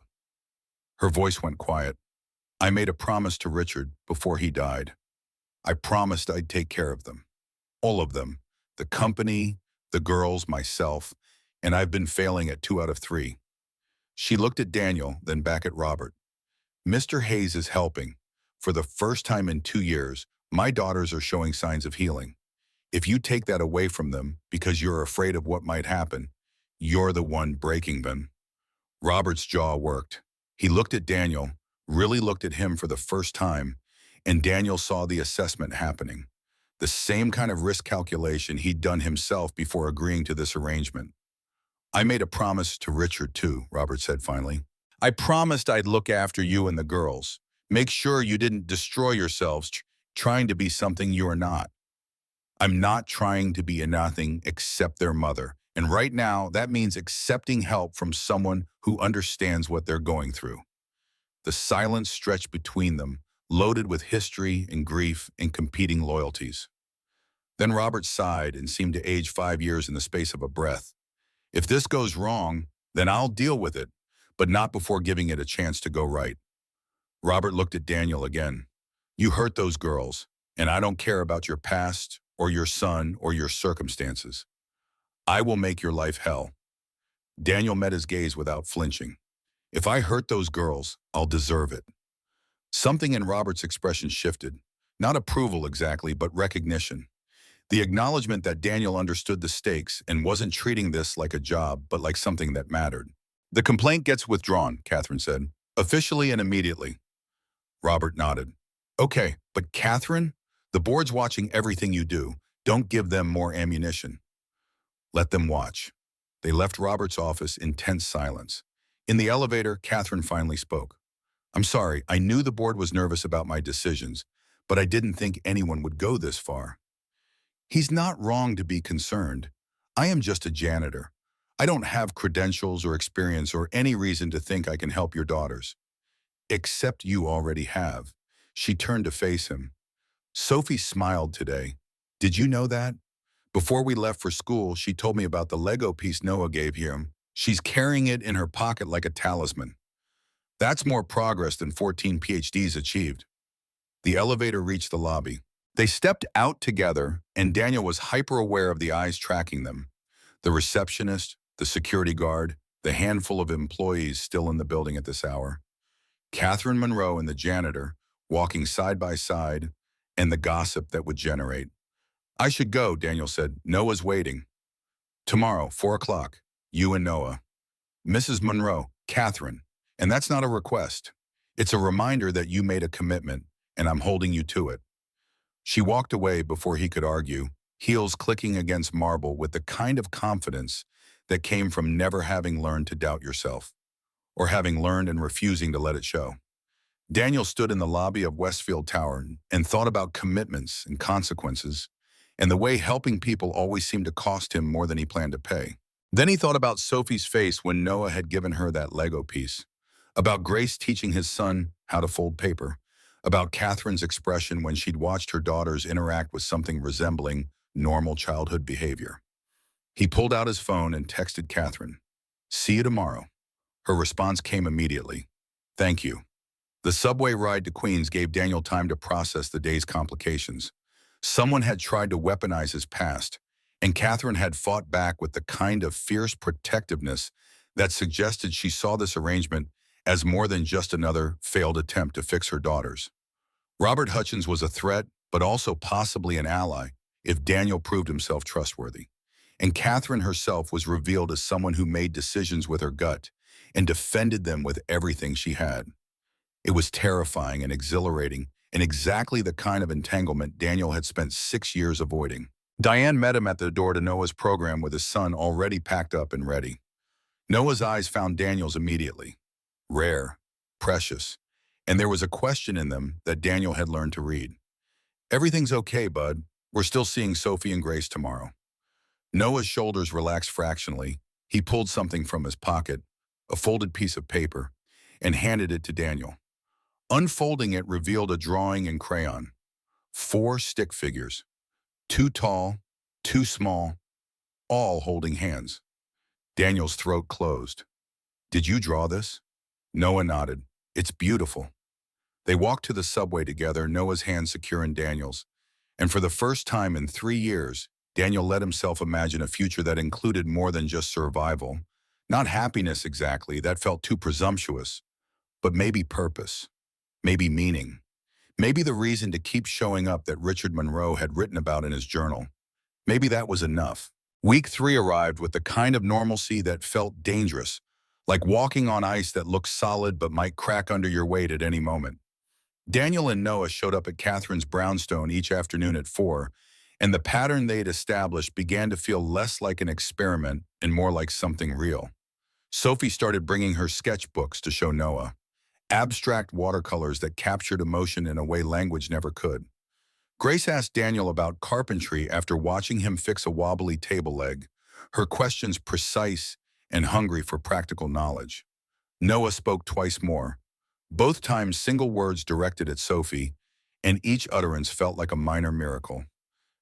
Her voice went quiet. "I made a promise to Richard before he died. I promised I'd take care of them. All of them. The company, the girls, myself, and I've been failing at 2 out of 3. She looked at Daniel, then back at Robert. "Mr. Hayes is helping. For the first time in 2 years, my daughters are showing signs of healing. If you take that away from them because you're afraid of what might happen, you're the one breaking them." Robert's jaw worked. He looked at Daniel, really looked at him for the first time, and Daniel saw the assessment happening. The same kind of risk calculation he'd done himself before agreeing to this arrangement. "I made a promise to Richard too," Robert said finally. "I promised I'd look after you and the girls. Make sure you didn't destroy yourselves trying to be something you are not. I'm not trying to be a nothing except their mother. And right now, that means accepting help from someone who understands what they're going through." The silence stretched between them, loaded with history and grief and competing loyalties. Then Robert sighed and seemed to age 5 years in the space of a breath. "If this goes wrong, then I'll deal with it, but not before giving it a chance to go right." Robert looked at Daniel again. "You hurt those girls, and I don't care about your past or your son or your circumstances. I will make your life hell." Daniel met his gaze without flinching. "If I hurt those girls, I'll deserve it." Something in Robert's expression shifted. Not approval exactly, but recognition. The acknowledgement that Daniel understood the stakes and wasn't treating this like a job, but like something that mattered. "The complaint gets withdrawn," Catherine said. "Officially and immediately." Robert nodded. "Okay, but Catherine, the board's watching everything you do. Don't give them more ammunition." "Let them watch." They left Robert's office in tense silence. In the elevator, Catherine finally spoke. "I'm sorry, I knew the board was nervous about my decisions, but I didn't think anyone would go this far." "He's not wrong to be concerned. I am just a janitor. I don't have credentials or experience or any reason to think I can help your daughters." "Except you already have." She turned to face him. "Sophie smiled today. Did you know that? Before we left for school, she told me about the Lego piece Noah gave him. She's carrying it in her pocket like a talisman. That's more progress than 14 PhDs achieved." The elevator reached the lobby. They stepped out together, and Daniel was hyper-aware of the eyes tracking them. The receptionist, the security guard, the handful of employees still in the building at this hour. Catherine Monroe and the janitor, walking side by side, and the gossip that would generate. "I should go," Daniel said. "Noah's waiting." "Tomorrow, 4 o'clock, you and Noah." "Mrs. Monroe, Catherine, and that's not a request. It's a reminder that you made a commitment, and I'm holding you to it." She walked away before he could argue, heels clicking against marble with the kind of confidence that came from never having learned to doubt yourself. or having learned and refusing to let it show. Daniel stood in the lobby of Westfield Tower and thought about commitments and consequences, and the way helping people always seemed to cost him more than he planned to pay. Then he thought about Sophie's face when Noah had given her that Lego piece, about Grace teaching his son how to fold paper, about Catherine's expression when she'd watched her daughters interact with something resembling normal childhood behavior. He pulled out his phone and texted Catherine, "See you tomorrow." Her response came immediately, "Thank you." The subway ride to Queens gave Daniel time to process the day's complications. Someone had tried to weaponize his past, and Catherine had fought back with the kind of fierce protectiveness that suggested she saw this arrangement as more than just another failed attempt to fix her daughters. Robert Hutchins was a threat, but also possibly an ally, if Daniel proved himself trustworthy. And Catherine herself was revealed as someone who made decisions with her gut and defended them with everything she had. It was terrifying and exhilarating, and exactly the kind of entanglement Daniel had spent 6 years avoiding. Diane met him at the door to Noah's program with his son already packed up and ready. Noah's eyes found Daniel's immediately. Rare, precious, and there was a question in them that Daniel had learned to read. "Everything's okay, bud. We're still seeing Sophie and Grace tomorrow." Noah's shoulders relaxed fractionally. He pulled something from his pocket, a folded piece of paper, and handed it to Daniel. Unfolding it revealed a drawing in crayon. 4 stick figures, 2 tall, 2 small, all holding hands. Daniel's throat closed. "Did you draw this?" Noah nodded. "It's beautiful." They walked to the subway together, Noah's hand secure in Daniel's. And for the first time in 3 years, Daniel let himself imagine a future that included more than just survival. Not happiness exactly, that felt too presumptuous, but maybe purpose, maybe meaning, maybe the reason to keep showing up that Richard Monroe had written about in his journal. Maybe that was enough. Week 3 arrived with the kind of normalcy that felt dangerous, like walking on ice that looks solid but might crack under your weight at any moment. Daniel and Noah showed up at Catherine's brownstone each afternoon at 4, and the pattern they'd established began to feel less like an experiment and more like something real. Sophie started bringing her sketchbooks to show Noah, abstract watercolors that captured emotion in a way language never could. Grace asked Daniel about carpentry after watching him fix a wobbly table leg, her questions precise and hungry for practical knowledge. Noah spoke twice more, both times single words directed at Sophie, and each utterance felt like a minor miracle.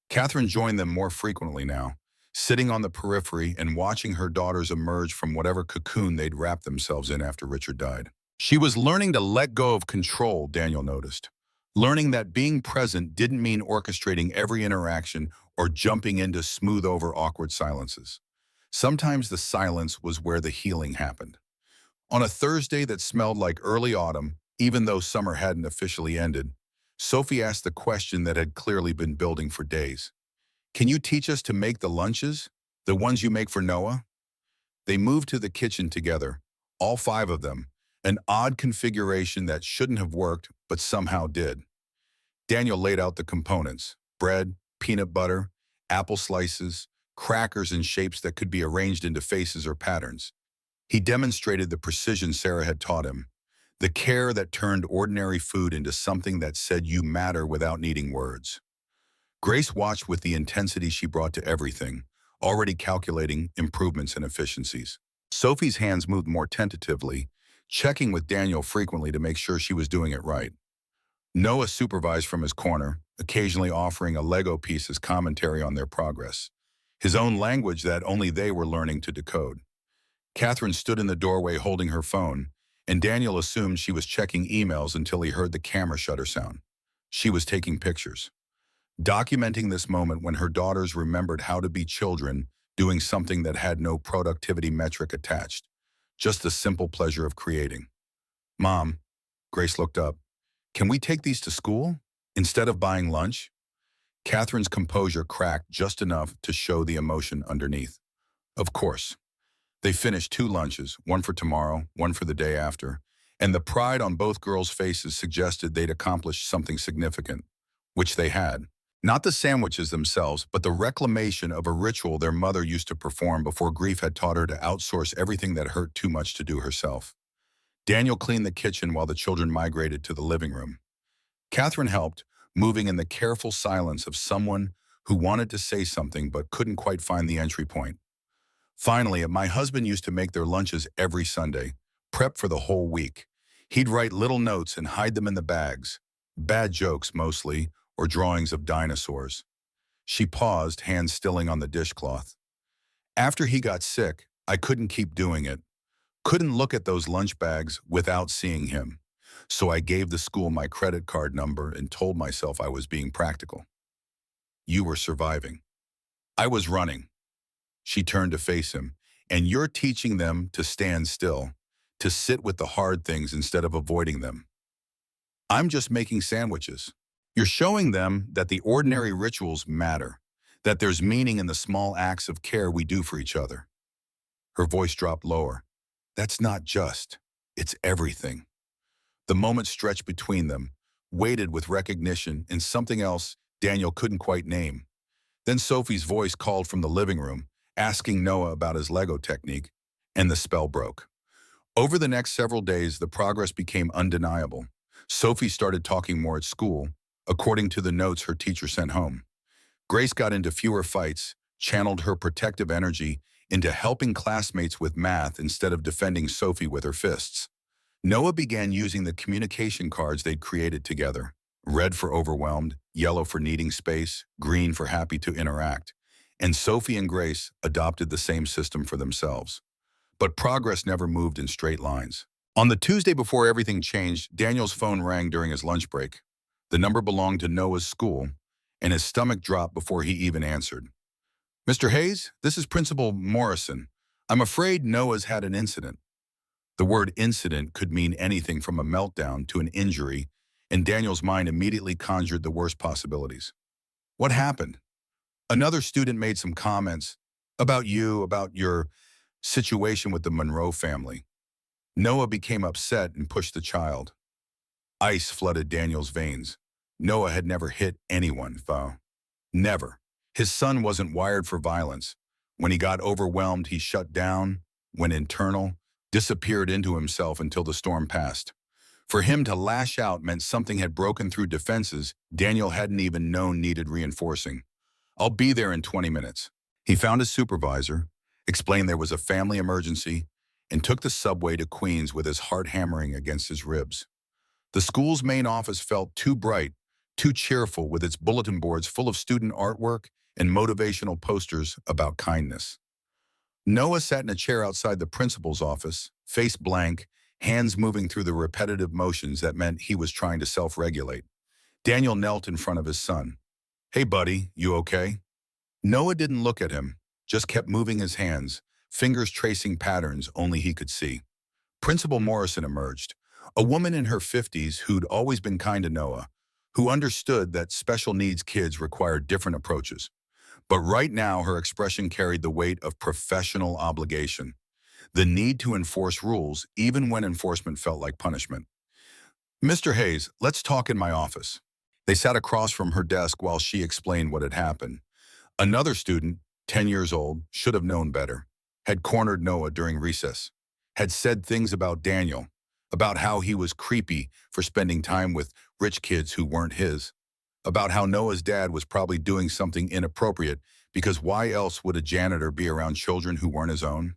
Catherine joined them more frequently now, sitting on the periphery and watching her daughters emerge from whatever cocoon they'd wrapped themselves in after Richard died. She was learning to let go of control, Daniel noticed. Learning that being present didn't mean orchestrating every interaction or jumping in to smooth over awkward silences. Sometimes the silence was where the healing happened. On a Thursday that smelled like early autumn, even though summer hadn't officially ended, Sophie asked the question that had clearly been building for days. "Can you teach us to make the lunches? The ones you make for Noah?" They moved to the kitchen together, all 5 of them, an odd configuration that shouldn't have worked, but somehow did. Daniel laid out the components: bread, peanut butter, apple slices, crackers in shapes that could be arranged into faces or patterns. He demonstrated the precision Sarah had taught him, the care that turned ordinary food into something that said you matter without needing words. Grace watched with the intensity she brought to everything, already calculating improvements and efficiencies. Sophie's hands moved more tentatively, checking with Daniel frequently to make sure she was doing it right. Noah supervised from his corner, occasionally offering a Lego piece as commentary on their progress, his own language that only they were learning to decode. Catherine stood in the doorway holding her phone, and Daniel assumed she was checking emails until he heard the camera shutter sound. She was taking pictures, documenting this moment when her daughters remembered how to be children, doing something that had no productivity metric attached, just the simple pleasure of creating. "Mom," Grace looked up, "can we take these to school instead of buying lunch?" Catherine's composure cracked just enough to show the emotion underneath. Of course. They finished 2 lunches, one for tomorrow, one for the day after, and the pride on both girls' faces suggested they'd accomplished something significant, which they had. Not the sandwiches themselves, but the reclamation of a ritual their mother used to perform before grief had taught her to outsource everything that hurt too much to do herself. Daniel cleaned the kitchen while the children migrated to the living room. Catherine helped, moving in the careful silence of someone who wanted to say something but couldn't quite find the entry point. Finally, my husband used to make their lunches every Sunday, prep for the whole week. He'd write little notes and hide them in the bags. Bad jokes, mostly, or drawings of dinosaurs. She paused, hands stilling on the dishcloth. After he got sick, I couldn't keep doing it. Couldn't look at those lunch bags without seeing him. So I gave the school my credit card number and told myself I was being practical. You were surviving. I was running. She turned to face him. And you're teaching them to stand still, to sit with the hard things instead of avoiding them. I'm just making sandwiches. You're showing them that the ordinary rituals matter, that there's meaning in the small acts of care we do for each other. Her voice dropped lower. That's not just, it's everything. The moment stretched between them, weighted with recognition and something else Daniel couldn't quite name. Then Sophie's voice called from the living room, asking Noah about his Lego technique, and the spell broke. Over the next several days, the progress became undeniable. Sophie started talking more at school, according to the notes her teacher sent home. Grace got into fewer fights, channeled her protective energy into helping classmates with math instead of defending Sophie with her fists. Noah began using the communication cards they'd created together. Red for overwhelmed, yellow for needing space, green for happy to interact. And Sophie and Grace adopted the same system for themselves. But progress never moved in straight lines. On the Tuesday before everything changed, Daniel's phone rang during his lunch break. The number belonged to Noah's school, and his stomach dropped before he even answered. Mr. Hayes, this is Principal Morrison. I'm afraid Noah's had an incident. The word incident could mean anything from a meltdown to an injury, and Daniel's mind immediately conjured the worst possibilities. What happened? Another student made some comments about you, about your situation with the Monroe family. Noah became upset and pushed the child. Ice flooded Daniel's veins. Noah had never hit anyone, though. Never. His son wasn't wired for violence. When he got overwhelmed, he shut down, went internal, disappeared into himself until the storm passed. For him to lash out meant something had broken through defenses Daniel hadn't even known needed reinforcing. I'll be there in 20 minutes. He found his supervisor, explained there was a family emergency, and took the subway to Queens with his heart hammering against his ribs. The school's main office felt too bright, too cheerful with its bulletin boards full of student artwork and motivational posters about kindness. Noah sat in a chair outside the principal's office, face blank, hands moving through the repetitive motions that meant he was trying to self-regulate. Daniel knelt in front of his son. Hey, buddy, you okay? Noah didn't look at him, just kept moving his hands, fingers tracing patterns only he could see. Principal Morrison emerged, a woman in her 50s who'd always been kind to Noah, who understood that special needs kids required different approaches. But right now, her expression carried the weight of professional obligation, the need to enforce rules even when enforcement felt like punishment. Mr. Hayes, let's talk in my office. They sat across from her desk while she explained what had happened. Another student, 10 years old, should have known better, had cornered Noah during recess, had said things about Daniel, about how he was creepy for spending time with rich kids who weren't his, about how Noah's dad was probably doing something inappropriate because why else would a janitor be around children who weren't his own?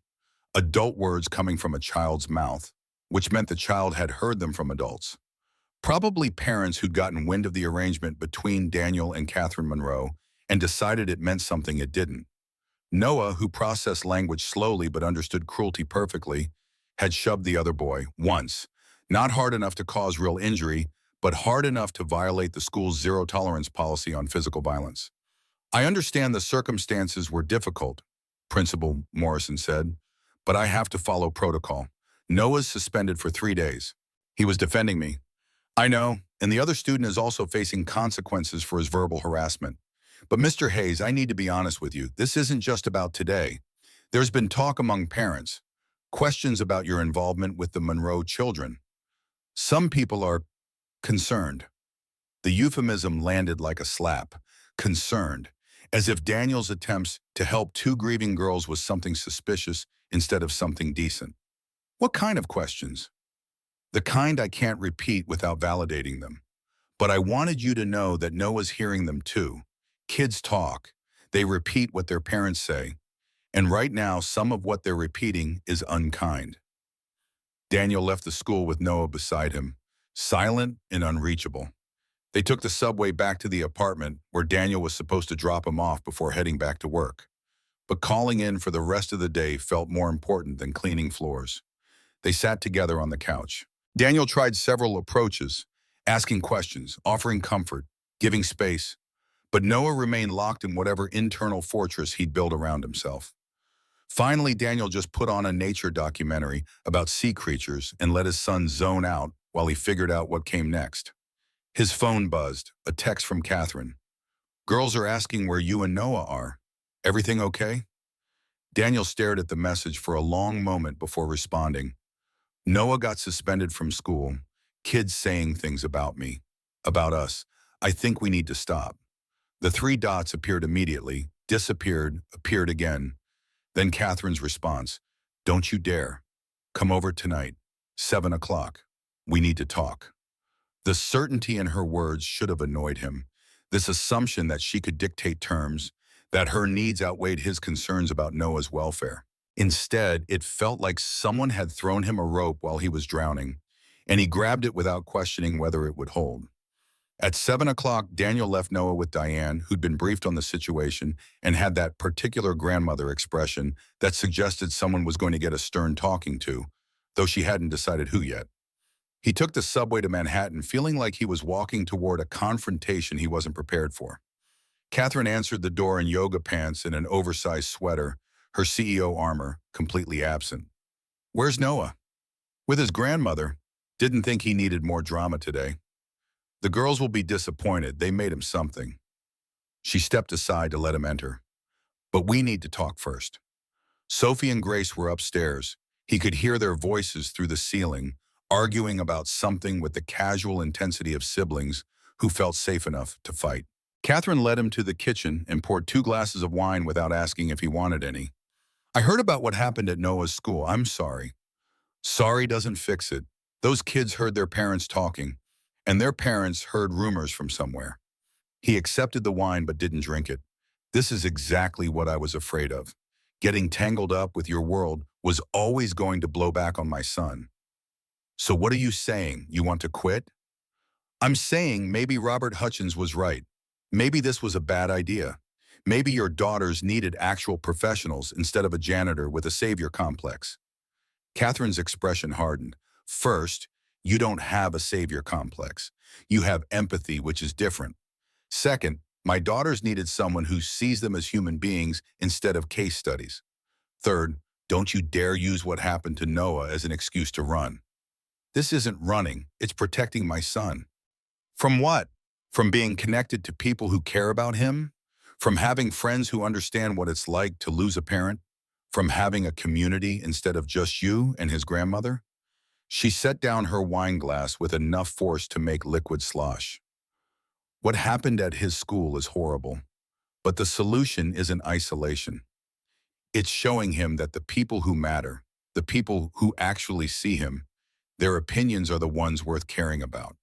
Adult words coming from a child's mouth, which meant the child had heard them from adults. Probably parents who'd gotten wind of the arrangement between Daniel and Catherine Monroe and decided it meant something it didn't. Noah, who processed language slowly but understood cruelty perfectly, had shoved the other boy once, not hard enough to cause real injury, but hard enough to violate the school's zero-tolerance policy on physical violence. I understand the circumstances were difficult, Principal Morrison said, but I have to follow protocol. Noah's suspended for 3 days. He was defending me. I know, and the other student is also facing consequences for his verbal harassment. But Mr. Hayes, I need to be honest with you. This isn't just about today. There's been talk among parents, questions about your involvement with the Monroe children. Some people are concerned. The euphemism landed like a slap. Concerned, as if Daniel's attempts to help two grieving girls was something suspicious instead of something decent. What kind of questions? The kind I can't repeat without validating them. But I wanted you to know that Noah's hearing them too. Kids talk. They repeat what their parents say. And right now, some of what they're repeating is unkind. Daniel left the school with Noah beside him, silent and unreachable. They took the subway back to the apartment where Daniel was supposed to drop him off before heading back to work. But calling in for the rest of the day felt more important than cleaning floors. They sat together on the couch. Daniel tried several approaches, asking questions, offering comfort, giving space. But Noah remained locked in whatever internal fortress he'd built around himself. Finally, Daniel just put on a nature documentary about sea creatures and let his son zone out while he figured out what came next. His phone buzzed, a text from Catherine. "Girls are asking where you and Noah are. Everything okay?" Daniel stared at the message for a long moment before responding. "Noah got suspended from school. Kids saying things about me, about us. I think we need to stop." The three dots appeared immediately, disappeared, appeared again. Then Catherine's response, "Don't you dare. Come over tonight, 7 o'clock. We need to talk." The certainty in her words should have annoyed him. This assumption that she could dictate terms, that her needs outweighed his concerns about Noah's welfare. Instead, it felt like someone had thrown him a rope while he was drowning, and he grabbed it without questioning whether it would hold. At 7 o'clock, Daniel left Noah with Diane, who'd been briefed on the situation and had that particular grandmother expression that suggested someone was going to get a stern talking to, though she hadn't decided who yet. He took the subway to Manhattan, feeling like he was walking toward a confrontation he wasn't prepared for. Catherine answered the door in yoga pants and an oversized sweater, her CEO armor completely absent. "Where's Noah?" "With his grandmother. Didn't think he needed more drama today." "The girls will be disappointed. They made him something." She stepped aside to let him enter. "But we need to talk first." Sophie and Grace were upstairs. He could hear their voices through the ceiling, arguing about something with the casual intensity of siblings who felt safe enough to fight. Catherine led him to the kitchen and poured 2 glasses of wine without asking if he wanted any. "I heard about what happened at Noah's school. I'm sorry." Sorry doesn't fix it. Those kids heard their parents talking, and their parents heard rumors from somewhere. He accepted the wine but didn't drink it. "This is exactly what I was afraid of. Getting tangled up with your world was always going to blow back on my son." "So what are you saying? You want to quit?" "I'm saying maybe Robert Hutchins was right. Maybe this was a bad idea. Maybe your daughters needed actual professionals instead of a janitor with a savior complex." Catherine's expression hardened. "First, you don't have a savior complex. You have empathy, which is different. Second, my daughters needed someone who sees them as human beings instead of case studies. Third, don't you dare use what happened to Noah as an excuse to run. This isn't running, it's protecting my son." "From what?" "From being connected to people who care about him? From having friends who understand what it's like to lose a parent? From having a community instead of just you and his grandmother?" She set down her wine glass with enough force to make liquid slosh. "What happened at his school is horrible, but the solution isn't isolation. It's showing him that the people who matter, the people who actually see him, their opinions are the ones worth caring about."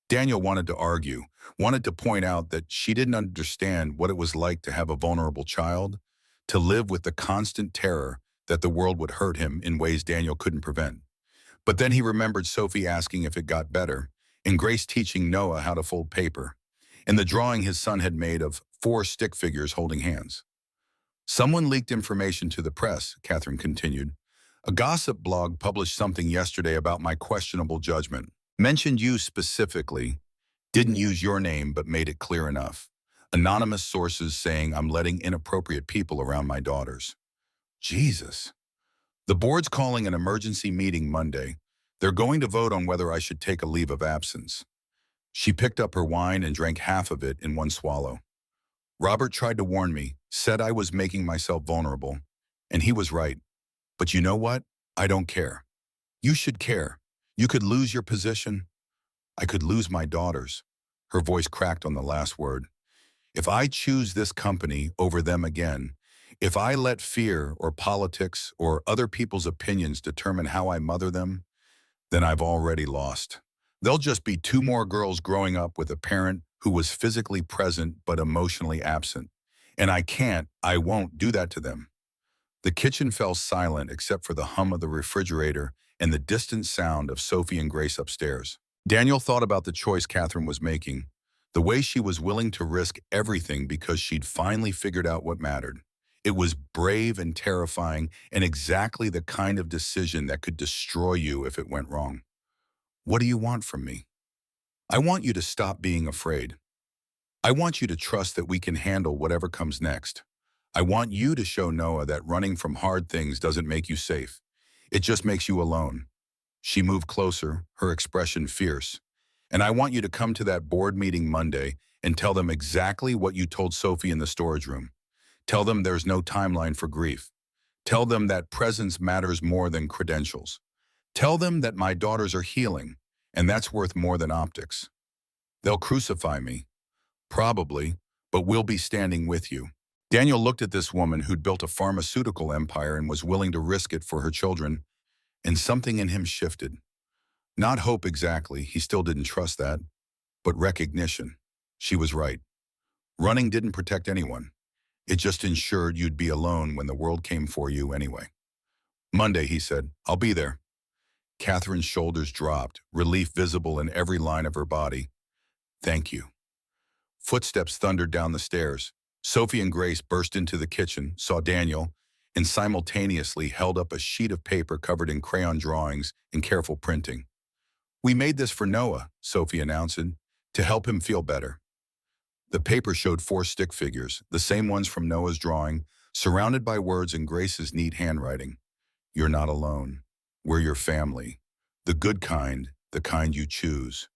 Daniel wanted to argue, wanted to point out that she didn't understand what it was like to have a vulnerable child, to live with the constant terror that the world would hurt him in ways Daniel couldn't prevent. But then he remembered Sophie asking if it got better, and Grace teaching Noah how to fold paper, and the drawing his son had made of 4 stick figures holding hands. "Someone leaked information to the press," Catherine continued. "A gossip blog published something yesterday about my questionable judgment. Mentioned you specifically, didn't use your name but made it clear enough. Anonymous sources saying I'm letting inappropriate people around my daughters." Jesus. "The board's calling an emergency meeting Monday. They're going to vote on whether I should take a leave of absence." She picked up her wine and drank half of it in one swallow. "Robert tried to warn me, said I was making myself vulnerable. And he was right. But you know what? I don't care. You should care. You could lose your position. I could lose my daughters." Her voice cracked on the last word. "If I choose this company over them again, if I let fear or politics or other people's opinions determine how I mother them, then I've already lost. They'll just be two more girls growing up with a parent who was physically present but emotionally absent. And I won't do that to them. The kitchen fell silent except for the hum of the refrigerator and the distant sound of Sophie and Grace upstairs. Daniel thought about the choice Catherine was making, the way she was willing to risk everything because she'd finally figured out what mattered. It was brave and terrifying and exactly the kind of decision that could destroy you if it went wrong. What do you want from me? I want you to stop being afraid. I want you to trust that we can handle whatever comes next. I want you to show Noah that running from hard things doesn't make you safe. It just makes you alone. She moved closer, her expression fierce. And I want you to come to that board meeting Monday and tell them exactly what you told Sophie in the storage room. Tell them there's no timeline for grief. Tell them that presence matters more than credentials. Tell them that my daughters are healing, and that's worth more than optics. They'll crucify me, probably, but we'll be standing with you. Daniel looked at this woman who'd built a pharmaceutical empire and was willing to risk it for her children, and something in him shifted. Not hope exactly, he still didn't trust that, but recognition. She was right. Running didn't protect anyone. It just ensured you'd be alone when the world came for you anyway. Monday, he said, I'll be there. Catherine's shoulders dropped, relief visible in every line of her body. Thank you. Footsteps thundered down the stairs. Sophie and Grace burst into the kitchen, saw Daniel, and simultaneously held up a sheet of paper covered in crayon drawings and careful printing. We made this for Noah, Sophie announced, to help him feel better. The paper showed 4 stick figures, the same ones from Noah's drawing, surrounded by words in Grace's neat handwriting. You're not alone. We're your family. The good kind, the kind you choose.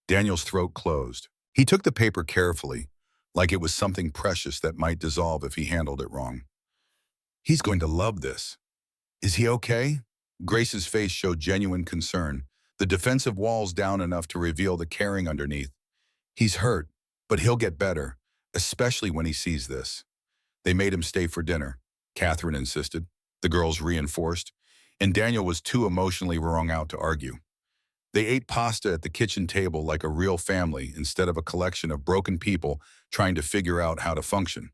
Daniel's throat closed. He took the paper carefully, like it was something precious that might dissolve if he handled it wrong. He's going to love this. Is he okay? Grace's face showed genuine concern, the defensive walls down enough to reveal the caring underneath. He's hurt, but he'll get better, especially when he sees this. They made him stay for dinner, Catherine insisted. The girls reinforced, and Daniel was too emotionally wrung out to argue. They ate pasta at the kitchen table like a real family instead of a collection of broken people trying to figure out how to function.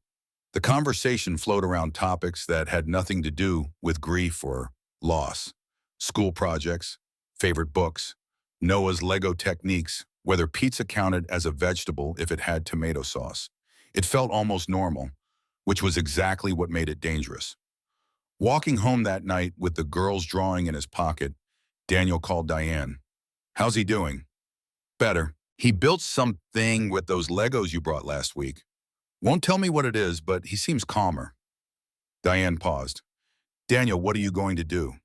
The conversation flowed around topics that had nothing to do with grief or loss. School projects, favorite books, Noah's Lego techniques, whether pizza counted as a vegetable if it had tomato sauce. It felt almost normal, which was exactly what made it dangerous. Walking home that night with the girl's drawing in his pocket, Daniel called Diane. How's he doing? Better. He built something with those Legos you brought last week. Won't tell me what it is, but he seems calmer. Diane paused. Daniel, what are you going to do?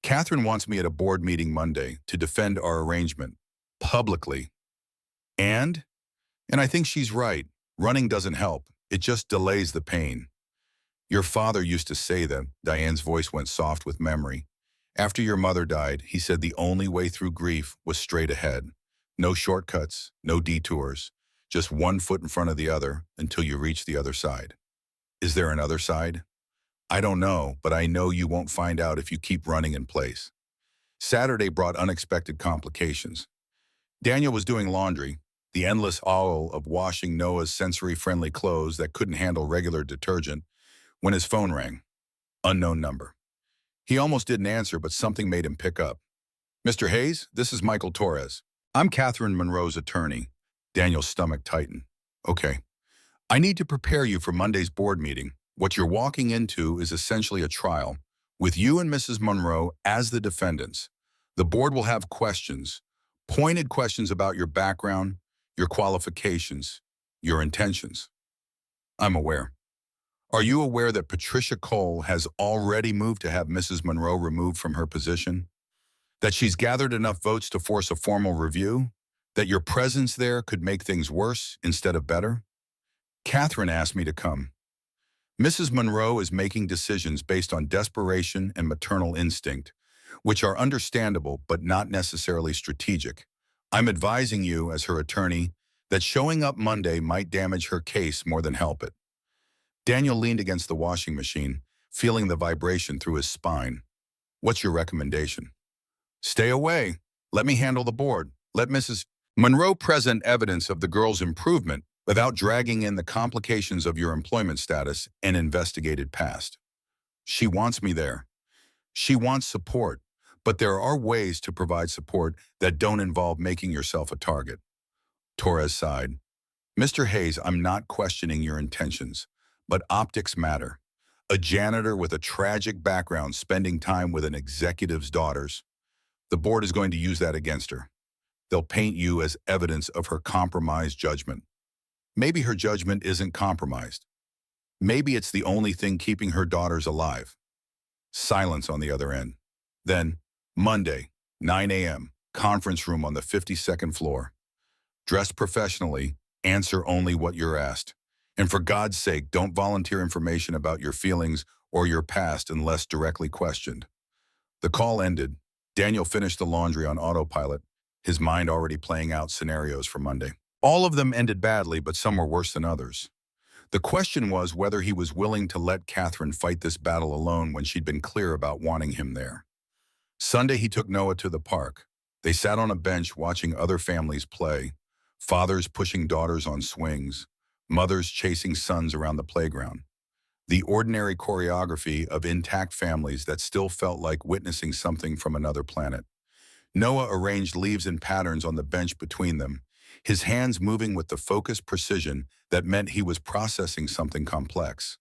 Catherine wants me at a board meeting Monday to defend our arrangement. Publicly. And I think she's right. Running doesn't help. It just delays the pain. Your father used to say that. Diane's voice went soft with memory. After your mother died, he said the only way through grief was straight ahead. No shortcuts, no detours, just one foot in front of the other until you reach the other side. Is there another side? I don't know, but I know you won't find out if you keep running in place. Saturday brought unexpected complications. Daniel was doing laundry, the endless aisle of washing Noah's sensory-friendly clothes that couldn't handle regular detergent, when his phone rang. Unknown number. He almost didn't answer, but something made him pick up. Mr. Hayes, this is Michael Torres. I'm Catherine Monroe's attorney. Daniel's stomach tightened. Okay. I need to prepare you for Monday's board meeting. What you're walking into is essentially a trial, with you and Mrs. Monroe as the defendants. The board will have questions, pointed questions about your background, your qualifications, your intentions. I'm aware. Are you aware that Patricia Cole has already moved to have Mrs. Monroe removed from her position? That she's gathered enough votes to force a formal review? That your presence there could make things worse instead of better? Catherine asked me to come. Mrs. Monroe is making decisions based on desperation and maternal instinct, which are understandable but not necessarily strategic. I'm advising you, as her attorney, that showing up Monday might damage her case more than help it. Daniel leaned against the washing machine, feeling the vibration through his spine. What's your recommendation? Stay away. Let me handle the board. Let Mrs. Monroe present evidence of the girl's improvement without dragging in the complications of your employment status and investigated past. She wants me there. She wants support, but there are ways to provide support that don't involve making yourself a target. Torres sighed. Mr. Hayes, I'm not questioning your intentions, but optics matter. A janitor with a tragic background spending time with an executive's daughters. The board is going to use that against her. They'll paint you as evidence of her compromised judgment. Maybe her judgment isn't compromised. Maybe it's the only thing keeping her daughters alive. Silence on the other end. Then, Monday, 9 a.m., conference room on the 52nd floor. Dress professionally, answer only what you're asked. And for God's sake, don't volunteer information about your feelings or your past unless directly questioned. The call ended. Daniel finished the laundry on autopilot, his mind already playing out scenarios for Monday. All of them ended badly, but some were worse than others. The question was whether he was willing to let Catherine fight this battle alone when she'd been clear about wanting him there. Sunday, he took Noah to the park. They sat on a bench watching other families play, fathers pushing daughters on swings, mothers chasing sons around the playground. The ordinary choreography of intact families that still felt like witnessing something from another planet. Noah arranged leaves in patterns on the bench between them, his hands moving with the focused precision that meant he was processing something complex.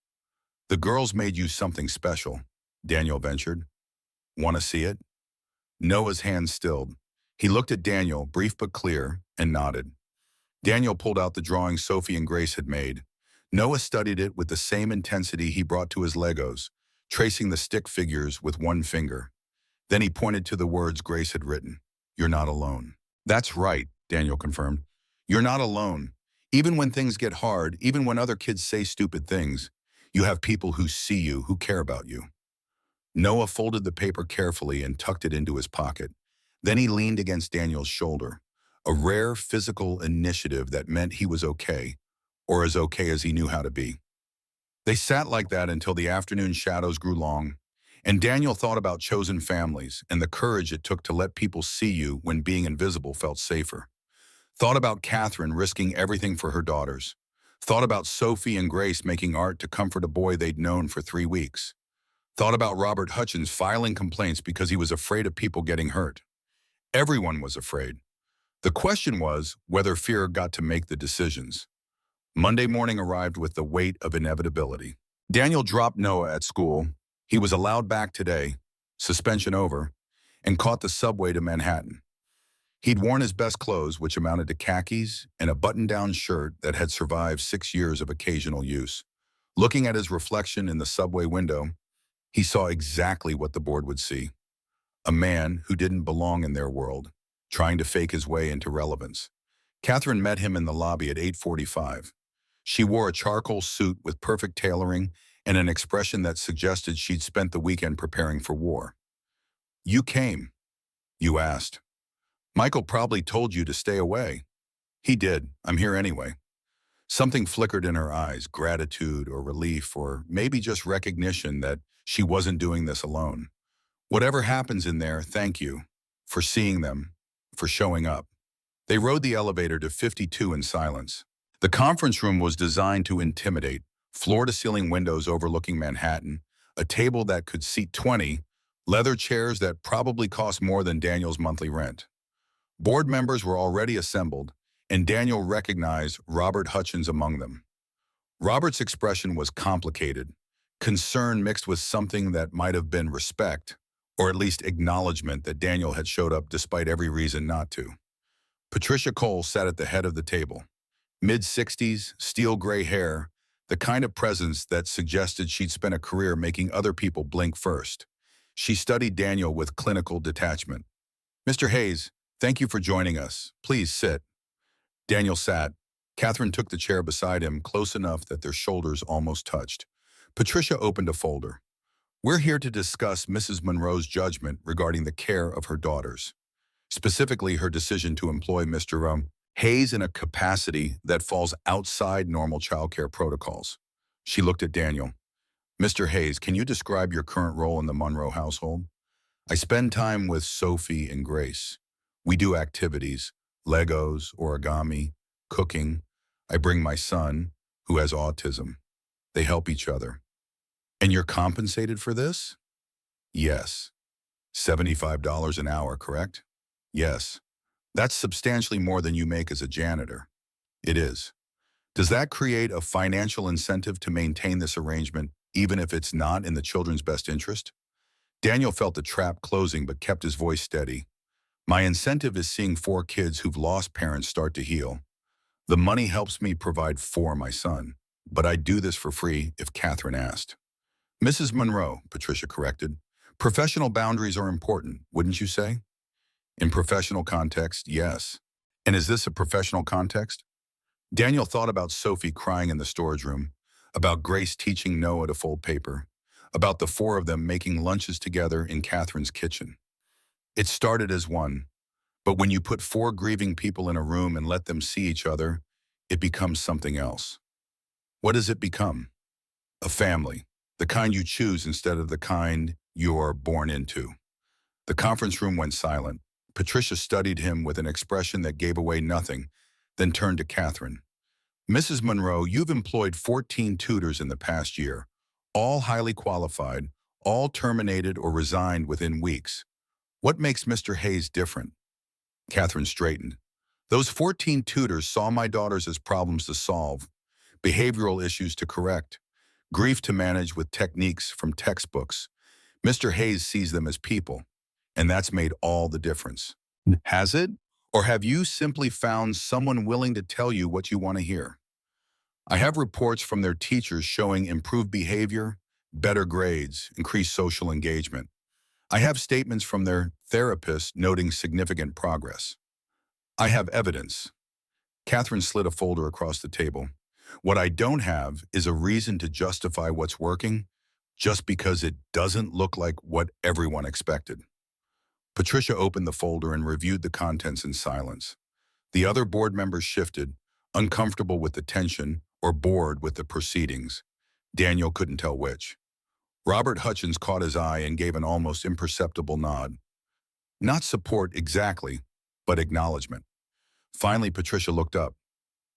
The girls made you something special, Daniel ventured. Want to see it? Noah's hands stilled. He looked at Daniel, brief but clear, and nodded. Daniel pulled out the drawing Sophie and Grace had made. Noah studied it with the same intensity he brought to his Legos, tracing the stick figures with one finger. Then he pointed to the words Grace had written. You're not alone. That's right, Daniel confirmed. You're not alone. Even when things get hard, even when other kids say stupid things, you have people who see you, who care about you. Noah folded the paper carefully and tucked it into his pocket. Then he leaned against Daniel's shoulder, a rare physical initiative that meant he was okay, or as okay as he knew how to be. They sat like that until the afternoon shadows grew long, and Daniel thought about chosen families and the courage it took to let people see you when being invisible felt safer. Thought about Catherine risking everything for her daughters. Thought about Sophie and Grace making art to comfort a boy they'd known for 3 weeks. Thought about Robert Hutchins filing complaints because he was afraid of people getting hurt. Everyone was afraid. The question was whether fear got to make the decisions. Monday morning arrived with the weight of inevitability. Daniel dropped Noah at school. He was allowed back today, suspension over, and caught the subway to Manhattan. He'd worn his best clothes, which amounted to khakis and a button-down shirt that had survived 6 years of occasional use. Looking at his reflection in the subway window, he saw exactly what the board would see. A man who didn't belong in their world, trying to fake his way into relevance. Catherine met him in the lobby at 8:45. She wore a charcoal suit with perfect tailoring and an expression that suggested she'd spent the weekend preparing for war. You came. You asked. Michael probably told you to stay away. He did. I'm here anyway. Something flickered in her eyes, gratitude or relief, or maybe just recognition that she wasn't doing this alone. Whatever happens in there, thank you for seeing them, for showing up. They rode the elevator to 52 in silence. The conference room was designed to intimidate, floor-to-ceiling windows overlooking Manhattan, a table that could seat 20, leather chairs that probably cost more than Daniel's monthly rent. Board members were already assembled, and Daniel recognized Robert Hutchins among them. Robert's expression was complicated, concern mixed with something that might have been respect, or at least acknowledgement that Daniel had showed up despite every reason not to. Patricia Cole sat at the head of the table. Mid-60s, steel gray hair, the kind of presence that suggested she'd spent a career making other people blink first. She studied Daniel with clinical detachment. Mr. Hayes, thank you for joining us. Please sit. Daniel sat. Catherine took the chair beside him, close enough that their shoulders almost touched. Patricia opened a folder. We're here to discuss Mrs. Monroe's judgment regarding the care of her daughters, specifically her decision to employ Mr. Hayes in a capacity that falls outside normal childcare protocols. She looked at Daniel. Mr. Hayes, can you describe your current role in the Monroe household? I spend time with Sophie and Grace. We do activities, Legos, origami, cooking. I bring my son, who has autism. They help each other. And you're compensated for this? Yes. $75 an hour, correct? Yes. That's substantially more than you make as a janitor. It is. Does that create a financial incentive to maintain this arrangement, even if it's not in the children's best interest? Daniel felt the trap closing but kept his voice steady. My incentive is seeing 4 kids who've lost parents start to heal. The money helps me provide for my son, but I'd do this for free if Catherine asked. Mrs. Monroe, Patricia corrected. Professional boundaries are important, wouldn't you say? In professional context, yes. And is this a professional context? Daniel thought about Sophie crying in the storage room, about Grace teaching Noah to fold paper, about the 4 of them making lunches together in Catherine's kitchen. It started as one, but when you put 4 grieving people in a room and let them see each other, it becomes something else. What does it become? A family, the kind you choose instead of the kind you're born into. The conference room went silent. Patricia studied him with an expression that gave away nothing, then turned to Catherine. Mrs. Monroe, you've employed 14 tutors in the past year, all highly qualified, all terminated or resigned within weeks. What makes Mr. Hayes different? Catherine straightened. Those 14 tutors saw my daughters as problems to solve, behavioral issues to correct, grief to manage with techniques from textbooks. Mr. Hayes sees them as people, and that's made all the difference. Has it? Or have you simply found someone willing to tell you what you want to hear? I have reports from their teachers showing improved behavior, better grades, increased social engagement. I have statements from their therapists noting significant progress. I have evidence. Catherine slid a folder across the table. What I don't have is a reason to justify what's working just because it doesn't look like what everyone expected. Patricia opened the folder and reviewed the contents in silence. The other board members shifted, uncomfortable with the tension or bored with the proceedings. Daniel couldn't tell which. Robert Hutchins caught his eye and gave an almost imperceptible nod. Not support exactly, but acknowledgement. Finally, Patricia looked up.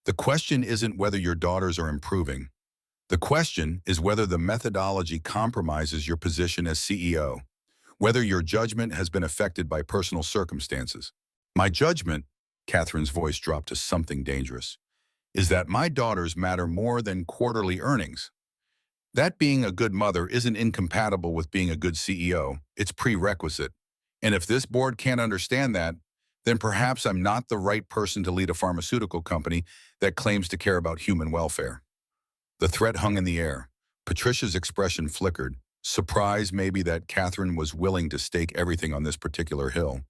The question isn't whether your daughters are improving. The question is whether the methodology compromises your position as CEO, whether your judgment has been affected by personal circumstances. My judgment, Catherine's voice dropped to something dangerous, is that my daughters matter more than quarterly earnings. That being a good mother isn't incompatible with being a good CEO. It's prerequisite. And if this board can't understand that, then perhaps I'm not the right person to lead a pharmaceutical company that claims to care about human welfare. The threat hung in the air. Patricia's expression flickered, surprised maybe that Catherine was willing to stake everything on this particular hill.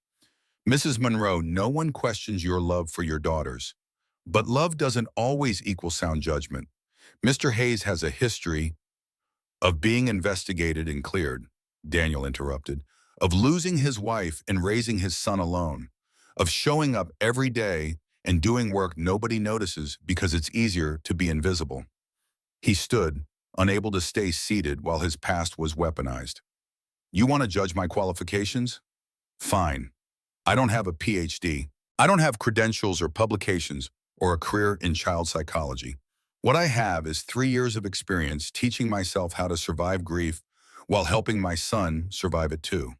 Mrs. Monroe, no one questions your love for your daughters. But love doesn't always equal sound judgment. Mr. Hayes has a history of being investigated and cleared, Daniel interrupted, of losing his wife and raising his son alone, of showing up every day and doing work nobody notices because it's easier to be invisible. He stood, unable to stay seated while his past was weaponized. You want to judge my qualifications? Fine. I don't have a PhD. I don't have credentials or publications or a career in child psychology. What I have is 3 years of experience teaching myself how to survive grief while helping my son survive it too.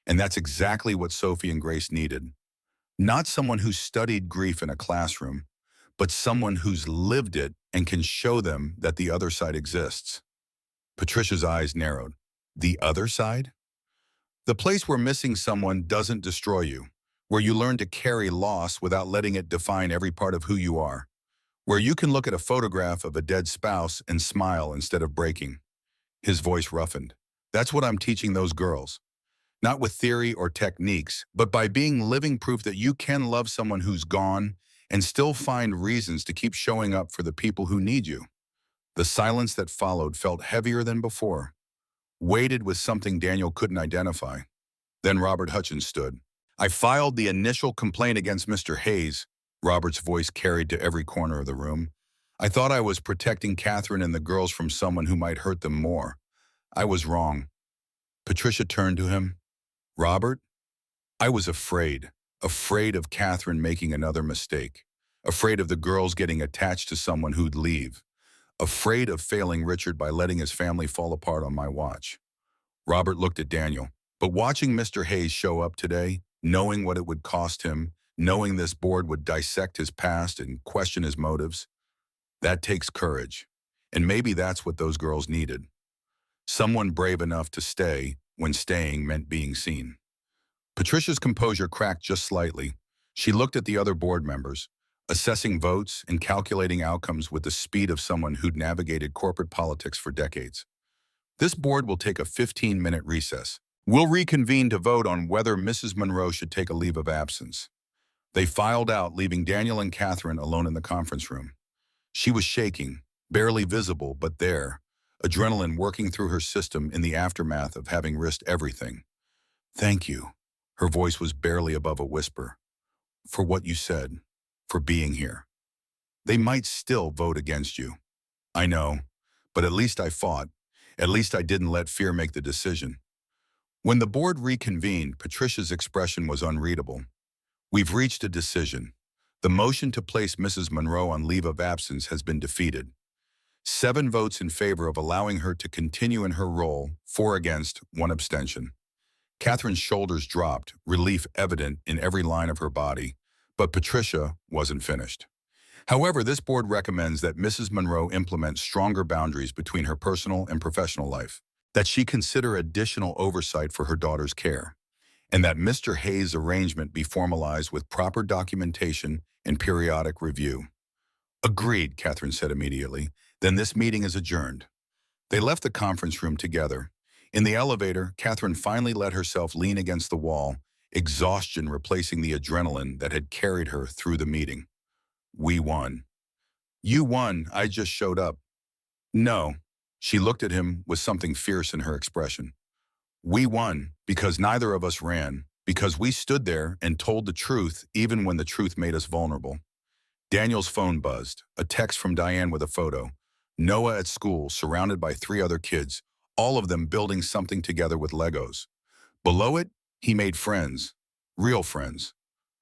And that's exactly what Sophie and Grace needed. Not someone who studied grief in a classroom, but someone who's lived it and can show them that the other side exists. Patricia's eyes narrowed. The other side? The place where missing someone doesn't destroy you, where you learn to carry loss without letting it define every part of who you are, where you can look at a photograph of a dead spouse and smile instead of breaking. His voice roughened. That's what I'm teaching those girls. Not with theory or techniques, but by being living proof that you can love someone who's gone and still find reasons to keep showing up for the people who need you. The silence that followed felt heavier than before, weighted with something Daniel couldn't identify. Then Robert Hutchins stood. I filed the initial complaint against Mr. Hayes, Robert's voice carried to every corner of the room. I thought I was protecting Catherine and the girls from someone who might hurt them more. I was wrong. Patricia turned to him. Robert, I was afraid of Catherine making another mistake, afraid of the girls getting attached to someone who'd leave, afraid of failing Richard by letting his family fall apart on my watch. Robert looked at Daniel. But watching Mr. Hayes show up today, knowing what it would cost him, knowing this board would dissect his past and question his motives, that takes courage. And maybe that's what those girls needed. Someone brave enough to stay when staying meant being seen. Patricia's composure cracked just slightly. She looked at the other board members, assessing votes and calculating outcomes with the speed of someone who'd navigated corporate politics for decades. This board will take a 15-minute recess. We'll reconvene to vote on whether Mrs. Monroe should take a leave of absence. They filed out, leaving Daniel and Catherine alone in the conference room. She was shaking, barely visible, but there, adrenaline working through her system in the aftermath of having risked everything. Thank you. Her voice was barely above a whisper. For what you said, for being here. They might still vote against you. I know, but at least I fought. At least I didn't let fear make the decision. When the board reconvened, Patricia's expression was unreadable. We've reached a decision. The motion to place Mrs. Monroe on leave of absence has been defeated. 7 votes in favor of allowing her to continue in her role, 4 against, 1 abstention. Catherine's shoulders dropped, relief evident in every line of her body, but Patricia wasn't finished. However, this board recommends that Mrs. Monroe implement stronger boundaries between her personal and professional life, that she consider additional oversight for her daughter's care, and that Mr. Hayes' arrangement be formalized with proper documentation and periodic review. Agreed, Catherine said immediately. Then this meeting is adjourned. They left the conference room together. In the elevator, Catherine finally let herself lean against the wall, exhaustion replacing the adrenaline that had carried her through the meeting. We won. You won, I just showed up. No. She looked at him with something fierce in her expression. We won because neither of us ran, because we stood there and told the truth even when the truth made us vulnerable. Daniel's phone buzzed, a text from Diane with a photo. Noah at school, surrounded by 3 other kids, all of them building something together with Legos. Below it, he made friends, real friends.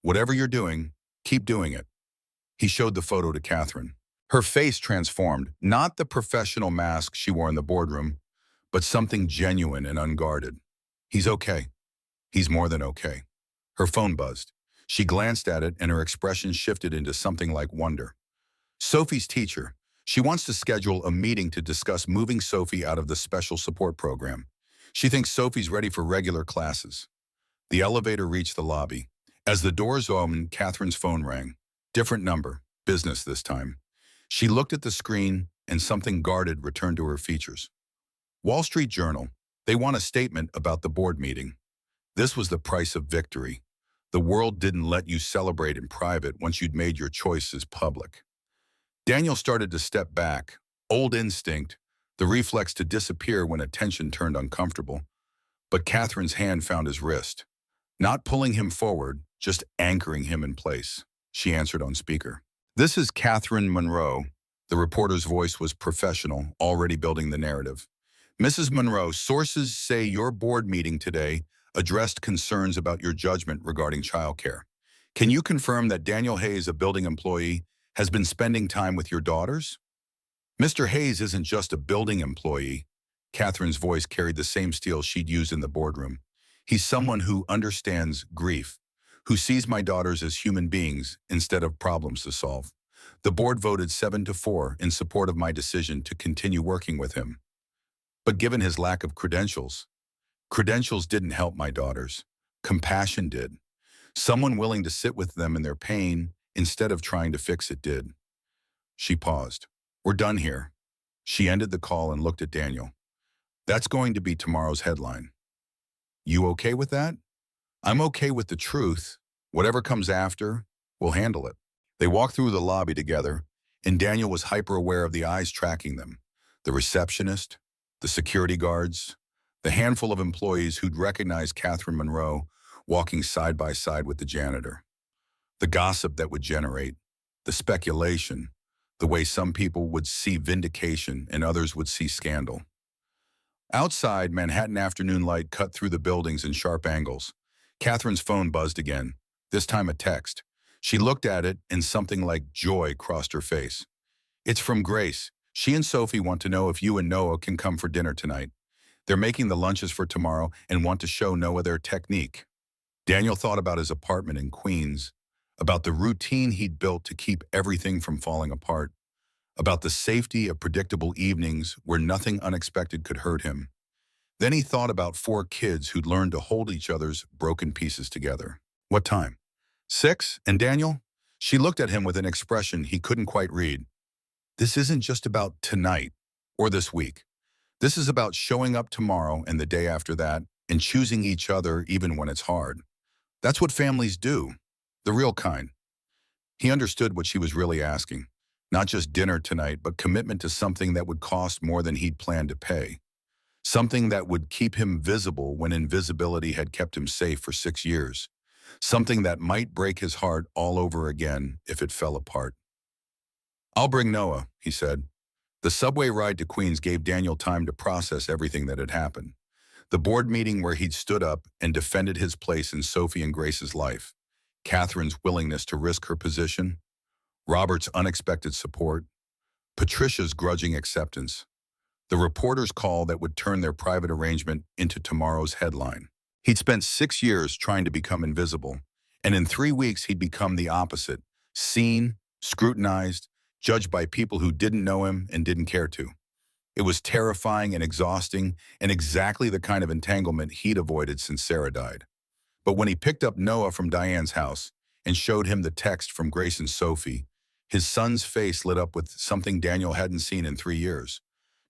Whatever you're doing, keep doing it. He showed the photo to Catherine. Her face transformed, not the professional mask she wore in the boardroom, but something genuine and unguarded. He's okay. He's more than okay. Her phone buzzed. She glanced at it and her expression shifted into something like wonder. Sophie's teacher. She wants to schedule a meeting to discuss moving Sophie out of the special support program. She thinks Sophie's ready for regular classes. The elevator reached the lobby. As the doors opened, Catherine's phone rang. Different number, business this time. She looked at the screen and something guarded returned to her features. Wall Street Journal. They want a statement about the board meeting. This was the price of victory. The world didn't let you celebrate in private once you'd made your choices public. Daniel started to step back, old instinct, the reflex to disappear when attention turned uncomfortable. But Catherine's hand found his wrist. Not pulling him forward, just anchoring him in place. She answered on speaker. This is Catherine Monroe. The reporter's voice was professional, already building the narrative. Mrs. Monroe, sources say your board meeting today addressed concerns about your judgment regarding childcare. Can you confirm that Daniel Hayes, a building employee, has been spending time with your daughters? Mr. Hayes isn't just a building employee. Catherine's voice carried the same steel she'd used in the boardroom. He's someone who understands grief, who sees my daughters as human beings instead of problems to solve. The board voted 7-4 in support of my decision to continue working with him. But given his lack of credentials didn't help my daughters. Compassion did. Someone willing to sit with them in their pain instead of trying to fix it did. She paused. We're done here. She ended the call and looked at Daniel. That's going to be tomorrow's headline. You okay with that? I'm okay with the truth. Whatever comes after, we'll handle it. They walked through the lobby together, and Daniel was hyper-aware of the eyes tracking them. The receptionist, the security guards, the handful of employees who'd recognized Catherine Monroe walking side by side with the janitor. The gossip that would generate, the speculation, the way some people would see vindication and others would see scandal. Outside, Manhattan afternoon light cut through the buildings in sharp angles. Catherine's phone buzzed again, this time a text. She looked at it and something like joy crossed her face. It's from Grace. She and Sophie want to know if you and Noah can come for dinner tonight. They're making the lunches for tomorrow and want to show Noah their technique. Daniel thought about his apartment in Queens, about the routine he'd built to keep everything from falling apart, about the safety of predictable evenings where nothing unexpected could hurt him. Then he thought about 4 kids who'd learned to hold each other's broken pieces together. What time? 6? And Daniel? She looked at him with an expression he couldn't quite read. This isn't just about tonight or this week. This is about showing up tomorrow and the day after that and choosing each other even when it's hard. That's what families do, the real kind. He understood what she was really asking. Not just dinner tonight, but commitment to something that would cost more than he'd planned to pay. Something that would keep him visible when invisibility had kept him safe for 6 years. Something that might break his heart all over again if it fell apart. I'll bring Noah, he said. The subway ride to Queens gave Daniel time to process everything that had happened. The board meeting where he'd stood up and defended his place in Sophie and Grace's life. Catherine's willingness to risk her position. Robert's unexpected support. Patricia's grudging acceptance. The reporter's call that would turn their private arrangement into tomorrow's headline. He'd spent 6 years trying to become invisible, and in 3 weeks he'd become the opposite, seen, scrutinized, judged by people who didn't know him and didn't care to. It was terrifying and exhausting, and exactly the kind of entanglement he'd avoided since Sarah died. But when he picked up Noah from Diane's house and showed him the text from Grace and Sophie, his son's face lit up with something Daniel hadn't seen in 3 years.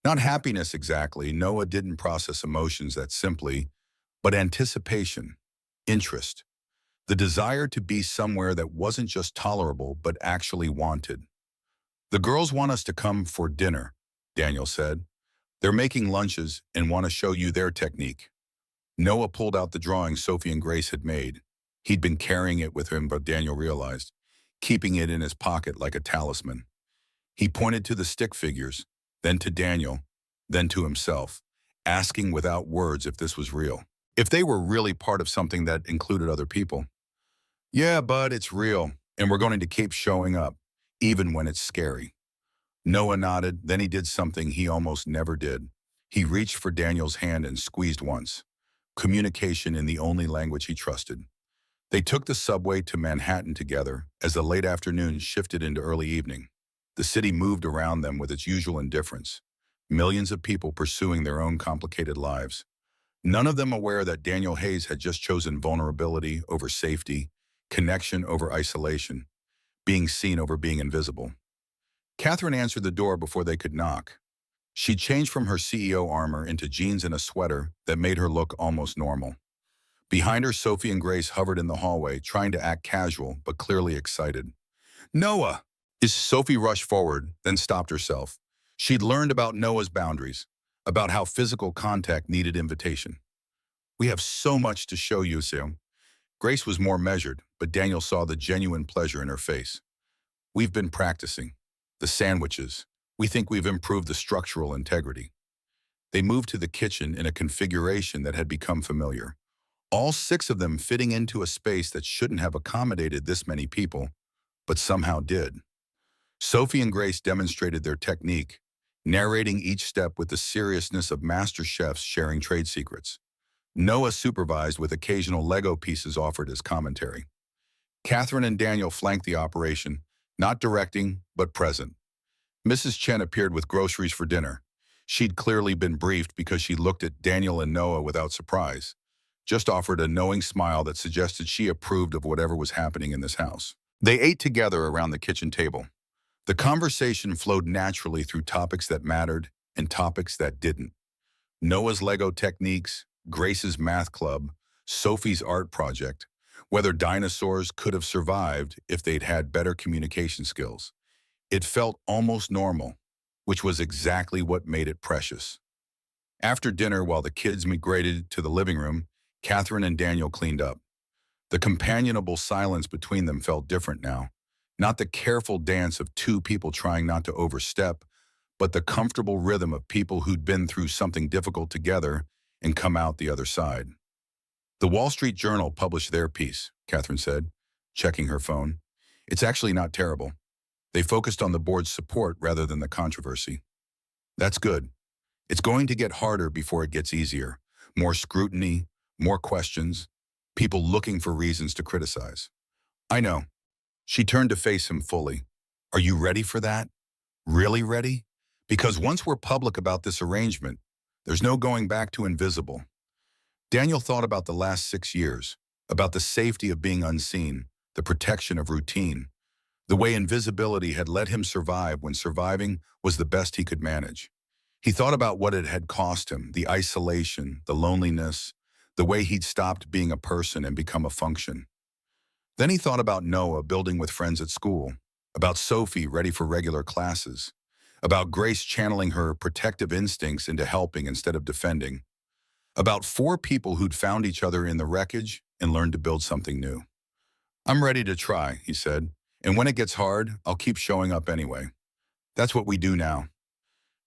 Not happiness exactly, Noah didn't process emotions that simply, but anticipation, interest, the desire to be somewhere that wasn't just tolerable but actually wanted. The girls want us to come for dinner, Daniel said. They're making lunches and want to show you their technique. Noah pulled out the drawing Sophie and Grace had made. He'd been carrying it with him, but Daniel realized, keeping it in his pocket like a talisman. He pointed to the stick figures, then to Daniel, then to himself, asking without words if this was real. If they were really part of something that included other people. Yeah, bud, it's real, and we're going to keep showing up, even when it's scary. Noah nodded, then he did something he almost never did. He reached for Daniel's hand and squeezed once. Communication in the only language he trusted. They took the subway to Manhattan together as the late afternoon shifted into early evening. The city moved around them with its usual indifference. Millions of people pursuing their own complicated lives. None of them aware that Daniel Hayes had just chosen vulnerability over safety, connection over isolation, being seen over being invisible. Catherine answered the door before they could knock. She changed from her CEO armor into jeans and a sweater that made her look almost normal. Behind her, Sophie and Grace hovered in the hallway, trying to act casual but clearly excited. Noah! Sophie rushed forward, then stopped herself. She'd learned about Noah's boundaries, about how physical contact needed invitation. We have so much to show you, Sam. Grace was more measured, but Daniel saw the genuine pleasure in her face. We've been practicing. The sandwiches. We think we've improved the structural integrity. They moved to the kitchen in a configuration that had become familiar. All 6 of them fitting into a space that shouldn't have accommodated this many people, but somehow did. Sophie and Grace demonstrated their technique, narrating each step with the seriousness of master chefs sharing trade secrets. Noah supervised with occasional Lego pieces offered as commentary. Catherine and Daniel flanked the operation, not directing, but present. Mrs. Chen appeared with groceries for dinner. She'd clearly been briefed because she looked at Daniel and Noah without surprise, just offered a knowing smile that suggested she approved of whatever was happening in this house. They ate together around the kitchen table. The conversation flowed naturally through topics that mattered and topics that didn't. Noah's Lego techniques, Grace's math club, Sophie's art project, whether dinosaurs could have survived if they'd had better communication skills. It felt almost normal, which was exactly what made it precious. After dinner, while the kids migrated to the living room, Catherine and Daniel cleaned up. The companionable silence between them felt different now. Not the careful dance of 2 people trying not to overstep, but the comfortable rhythm of people who'd been through something difficult together and come out the other side. The Wall Street Journal published their piece, Catherine said, checking her phone. It's actually not terrible. They focused on the board's support rather than the controversy. That's good. It's going to get harder before it gets easier. More scrutiny, more questions, people looking for reasons to criticize. I know. She turned to face him fully. Are you ready for that? Really ready? Because once we're public about this arrangement, there's no going back to invisible. Daniel thought about the last 6 years, about the safety of being unseen, the protection of routine, the way invisibility had let him survive when surviving was the best he could manage. He thought about what it had cost him, the isolation, the loneliness, the way he'd stopped being a person and become a function. Then he thought about Noah building with friends at school, about Sophie ready for regular classes, about Grace channeling her protective instincts into helping instead of defending, about 4 people who'd found each other in the wreckage and learned to build something new. I'm ready to try, he said, and when it gets hard, I'll keep showing up anyway. That's what we do now.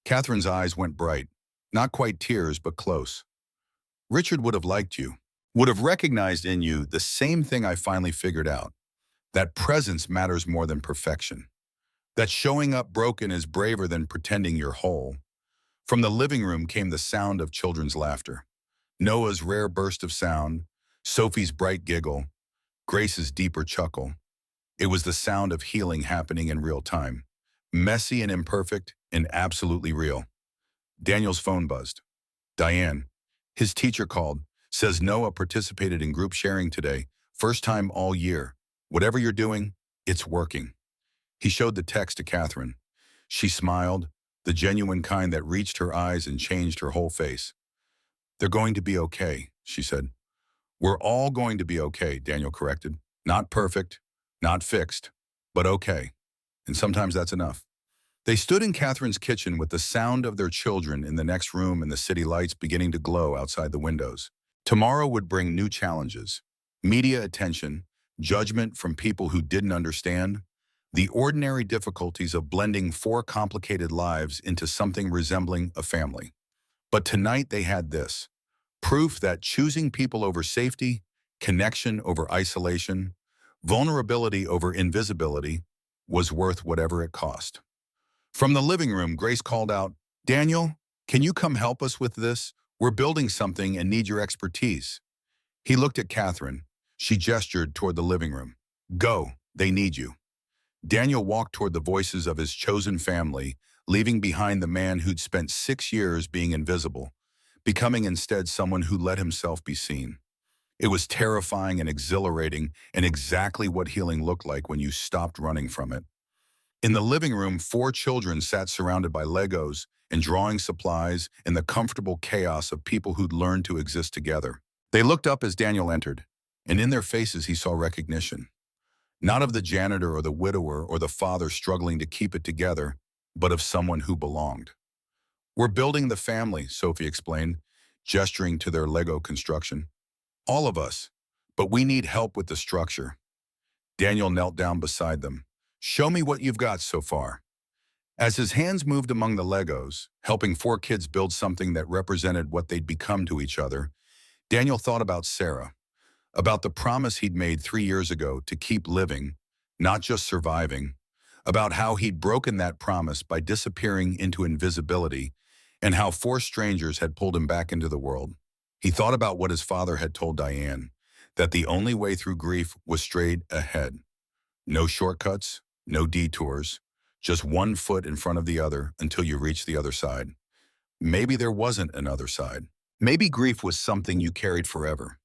Catherine's eyes went bright, not quite tears, but close. Richard would have liked you, would have recognized in you the same thing I finally figured out, that presence matters more than perfection, that showing up broken is braver than pretending you're whole. From the living room came the sound of children's laughter, Noah's rare burst of sound, Sophie's bright giggle, Grace's deeper chuckle. It was the sound of healing happening in real time, messy and imperfect and absolutely real. Daniel's phone buzzed. Diane, his teacher called, says Noah participated in group sharing today, first time all year. Whatever you're doing, it's working. He showed the text to Catherine. She smiled, the genuine kind that reached her eyes and changed her whole face. They're going to be okay, she said. We're all going to be okay, Daniel corrected. Not perfect, not fixed, but okay. And sometimes that's enough. They stood in Catherine's kitchen with the sound of their children in the next room and the city lights beginning to glow outside the windows. Tomorrow would bring new challenges, media attention, judgment from people who didn't understand, the ordinary difficulties of blending 4 complicated lives into something resembling a family. But tonight they had this, proof that choosing people over safety, connection over isolation, vulnerability over invisibility was worth whatever it cost. From the living room, Grace called out, Daniel, can you come help us with this? We're building something and need your expertise. He looked at Catherine. She gestured toward the living room. Go, they need you. Daniel walked toward the voices of his chosen family, leaving behind the man who'd spent 6 years being invisible, becoming instead someone who let himself be seen. It was terrifying and exhilarating and exactly what healing looked like when you stopped running from it. In the living room, 4 children sat surrounded by Legos and drawing supplies in the comfortable chaos of people who'd learned to exist together. They looked up as Daniel entered, and in their faces he saw recognition. Not of the janitor or the widower or the father struggling to keep it together, but of someone who belonged. We're building the family, Sophie explained, gesturing to their Lego construction. All of us, but we need help with the structure. Daniel knelt down beside them. Show me what you've got so far. As his hands moved among the Legos, helping 4 kids build something that represented what they'd become to each other, Daniel thought about Sarah, about the promise he'd made 3 years ago to keep living, not just surviving, about how he'd broken that promise by disappearing into invisibility, and how 4 strangers had pulled him back into the world. He thought about what his father had told Diane, that the only way through grief was straight ahead. No shortcuts, no detours, just 1 foot in front of the other until you reach the other side. Maybe there wasn't another side. Maybe grief was something you carried forever,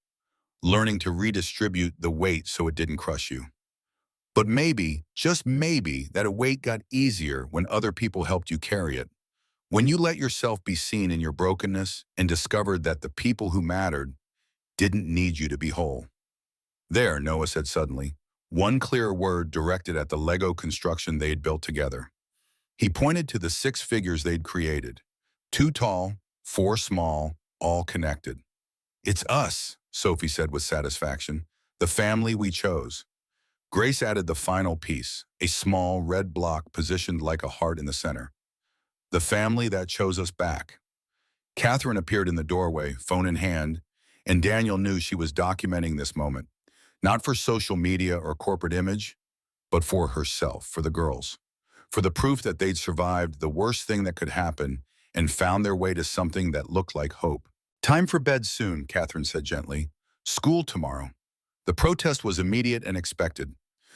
learning to redistribute the weight so it didn't crush you. But maybe, just maybe, that weight got easier when other people helped you carry it. When you let yourself be seen in your brokenness and discovered that the people who mattered didn't need you to be whole. There, Noah said suddenly, one clear word directed at the Lego construction they'd built together. He pointed to the 6 figures they'd created. 2 tall, 4 small, all connected. It's us, Sophie said with satisfaction, the family we chose. Grace added the final piece, a small red block positioned like a heart in the center. The family that chose us back. Catherine appeared in the doorway, phone in hand, and Daniel knew she was documenting this moment, not for social media or corporate image, but for herself, for the girls, for the proof that they'd survived the worst thing that could happen and found their way to something that looked like hope. Time for bed soon, Catherine said gently. School tomorrow. The protest was immediate and expected.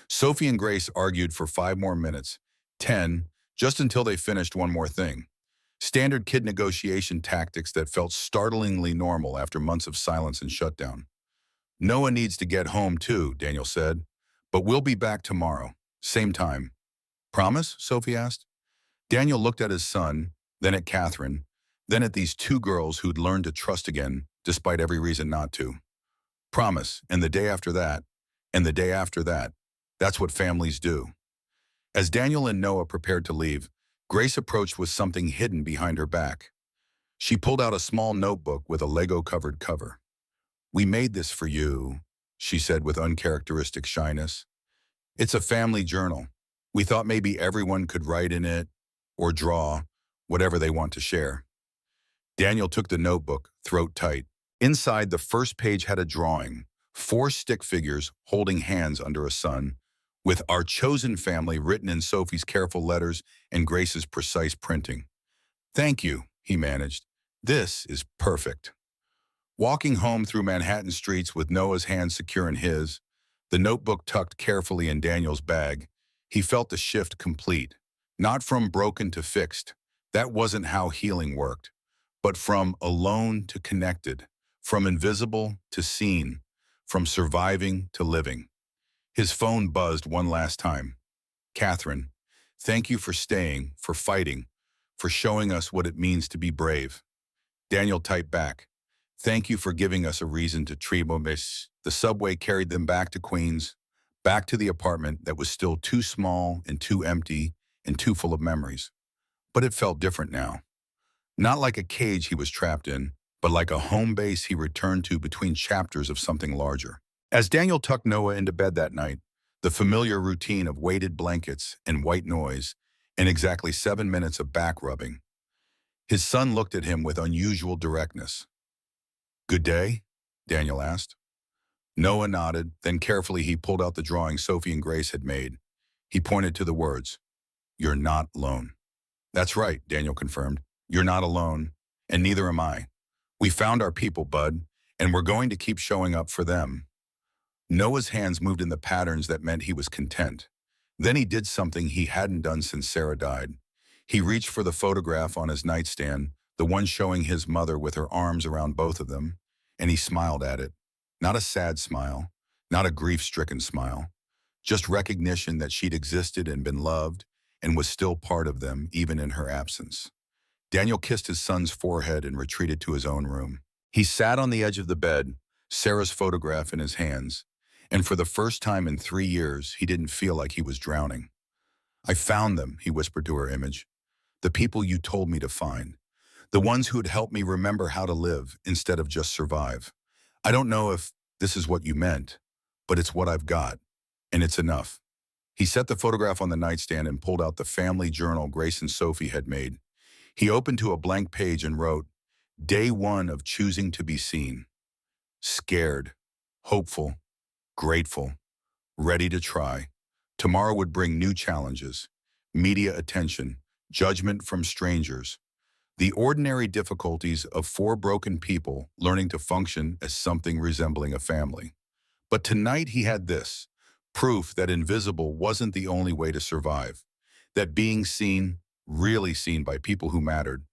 Sophie and Grace argued for 5 more minutes, 10, just until they finished one more thing. Standard kid negotiation tactics that felt startlingly normal after months of silence and shutdown. Noah needs to get home too, Daniel said, but we'll be back tomorrow, same time. Promise? Sophie asked. Daniel looked at his son, then at Catherine, then at these 2 girls who'd learned to trust again, despite every reason not to. Promise, and the day after that, and the day after that. That's what families do. As Daniel and Noah prepared to leave, Grace approached with something hidden behind her back. She pulled out a small notebook with a Lego-covered cover. "We made this for you," she said with uncharacteristic shyness. "It's a family journal. We thought maybe everyone could write in it or draw, whatever they want to share." Daniel took the notebook, throat tight. Inside, the first page had a drawing, 4 stick figures holding hands under a sun, with "Our chosen family" written in Sophie's careful letters and Grace's precise printing. "Thank you," he managed. "This is perfect." Walking home through Manhattan streets with Noah's hand secure in his, the notebook tucked carefully in Daniel's bag, he felt the shift complete. Not from broken to fixed. That wasn't how healing worked. But from alone to connected, from invisible to seen, from surviving to living. His phone buzzed one last time. "Catherine, thank you for staying, for fighting, for showing us what it means to be brave." Daniel typed back, "Thank you for giving us a reason to trimomis." The subway carried them back to Queens, back to the apartment that was still too small and too empty and too full of memories. But it felt different now. Not like a cage he was trapped in, but like a home base he returned to between chapters of something larger. As Daniel tucked Noah into bed that night, the familiar routine of weighted blankets and white noise, and exactly 7 minutes of back rubbing, his son looked at him with unusual directness. "Good day?" Daniel asked. Noah nodded, then carefully he pulled out the drawing Sophie and Grace had made. He pointed to the words, "You're not alone." "That's right," Daniel confirmed. "You're not alone, and neither am I. We found our people, bud, and we're going to keep showing up for them." Noah's hands moved in the patterns that meant he was content. Then he did something he hadn't done since Sarah died. He reached for the photograph on his nightstand, the one showing his mother with her arms around both of them, and he smiled at it. Not a sad smile, not a grief-stricken smile, just recognition that she'd existed and been loved and was still part of them even in her absence. Daniel kissed his son's forehead and retreated to his own room. He sat on the edge of the bed, Sarah's photograph in his hands, and for the first time in 3 years, he didn't feel like he was drowning. "I found them," he whispered to her image. "The people you told me to find. The ones who had helped me remember how to live instead of just survive. I don't know if this is what you meant, but it's what I've got, and it's enough." He set the photograph on the nightstand and pulled out the family journal Grace and Sophie had made. He opened to a blank page and wrote, "Day 1 of choosing to be seen. Scared, hopeful, grateful, ready to try. Tomorrow would bring new challenges, media attention, judgment from strangers. The ordinary difficulties of 4 broken people learning to function as something resembling a family." But tonight he had this, proof that invisible wasn't the only way to survive, that being seen, really seen by people who mattered,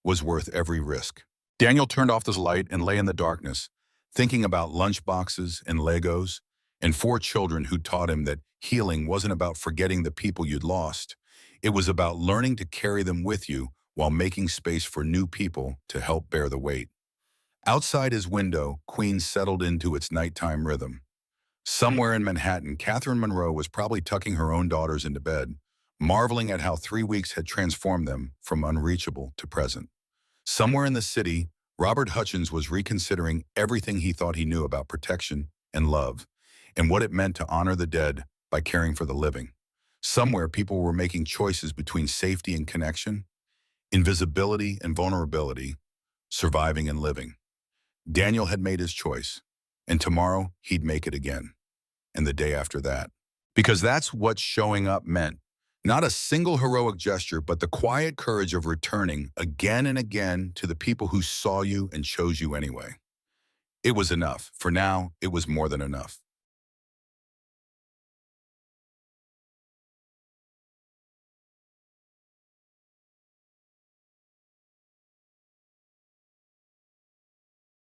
was worth every risk. Daniel turned off the light and lay in the darkness, thinking about lunchboxes and Legos, and 4 children who taught him that healing wasn't about forgetting the people you'd lost. It was about learning to carry them with you while making space for new people to help bear the weight. Outside his window, Queens settled into its nighttime rhythm. Somewhere in Manhattan, Catherine Monroe was probably tucking her own daughters into bed, marveling at how 3 weeks had transformed them from unreachable to present. Somewhere in the city, Robert Hutchins was reconsidering everything he thought he knew about protection and love, and what it meant to honor the dead by caring for the living. Somewhere, people were making choices between safety and connection, Invisibility and vulnerability, surviving and living. Daniel had made his choice, and tomorrow he'd make it again, and the day after that. Because that's what showing up meant. Not a single heroic gesture, but the quiet courage of returning again and again to the people who saw you and chose you anyway. It was enough. For now, it was more than enough.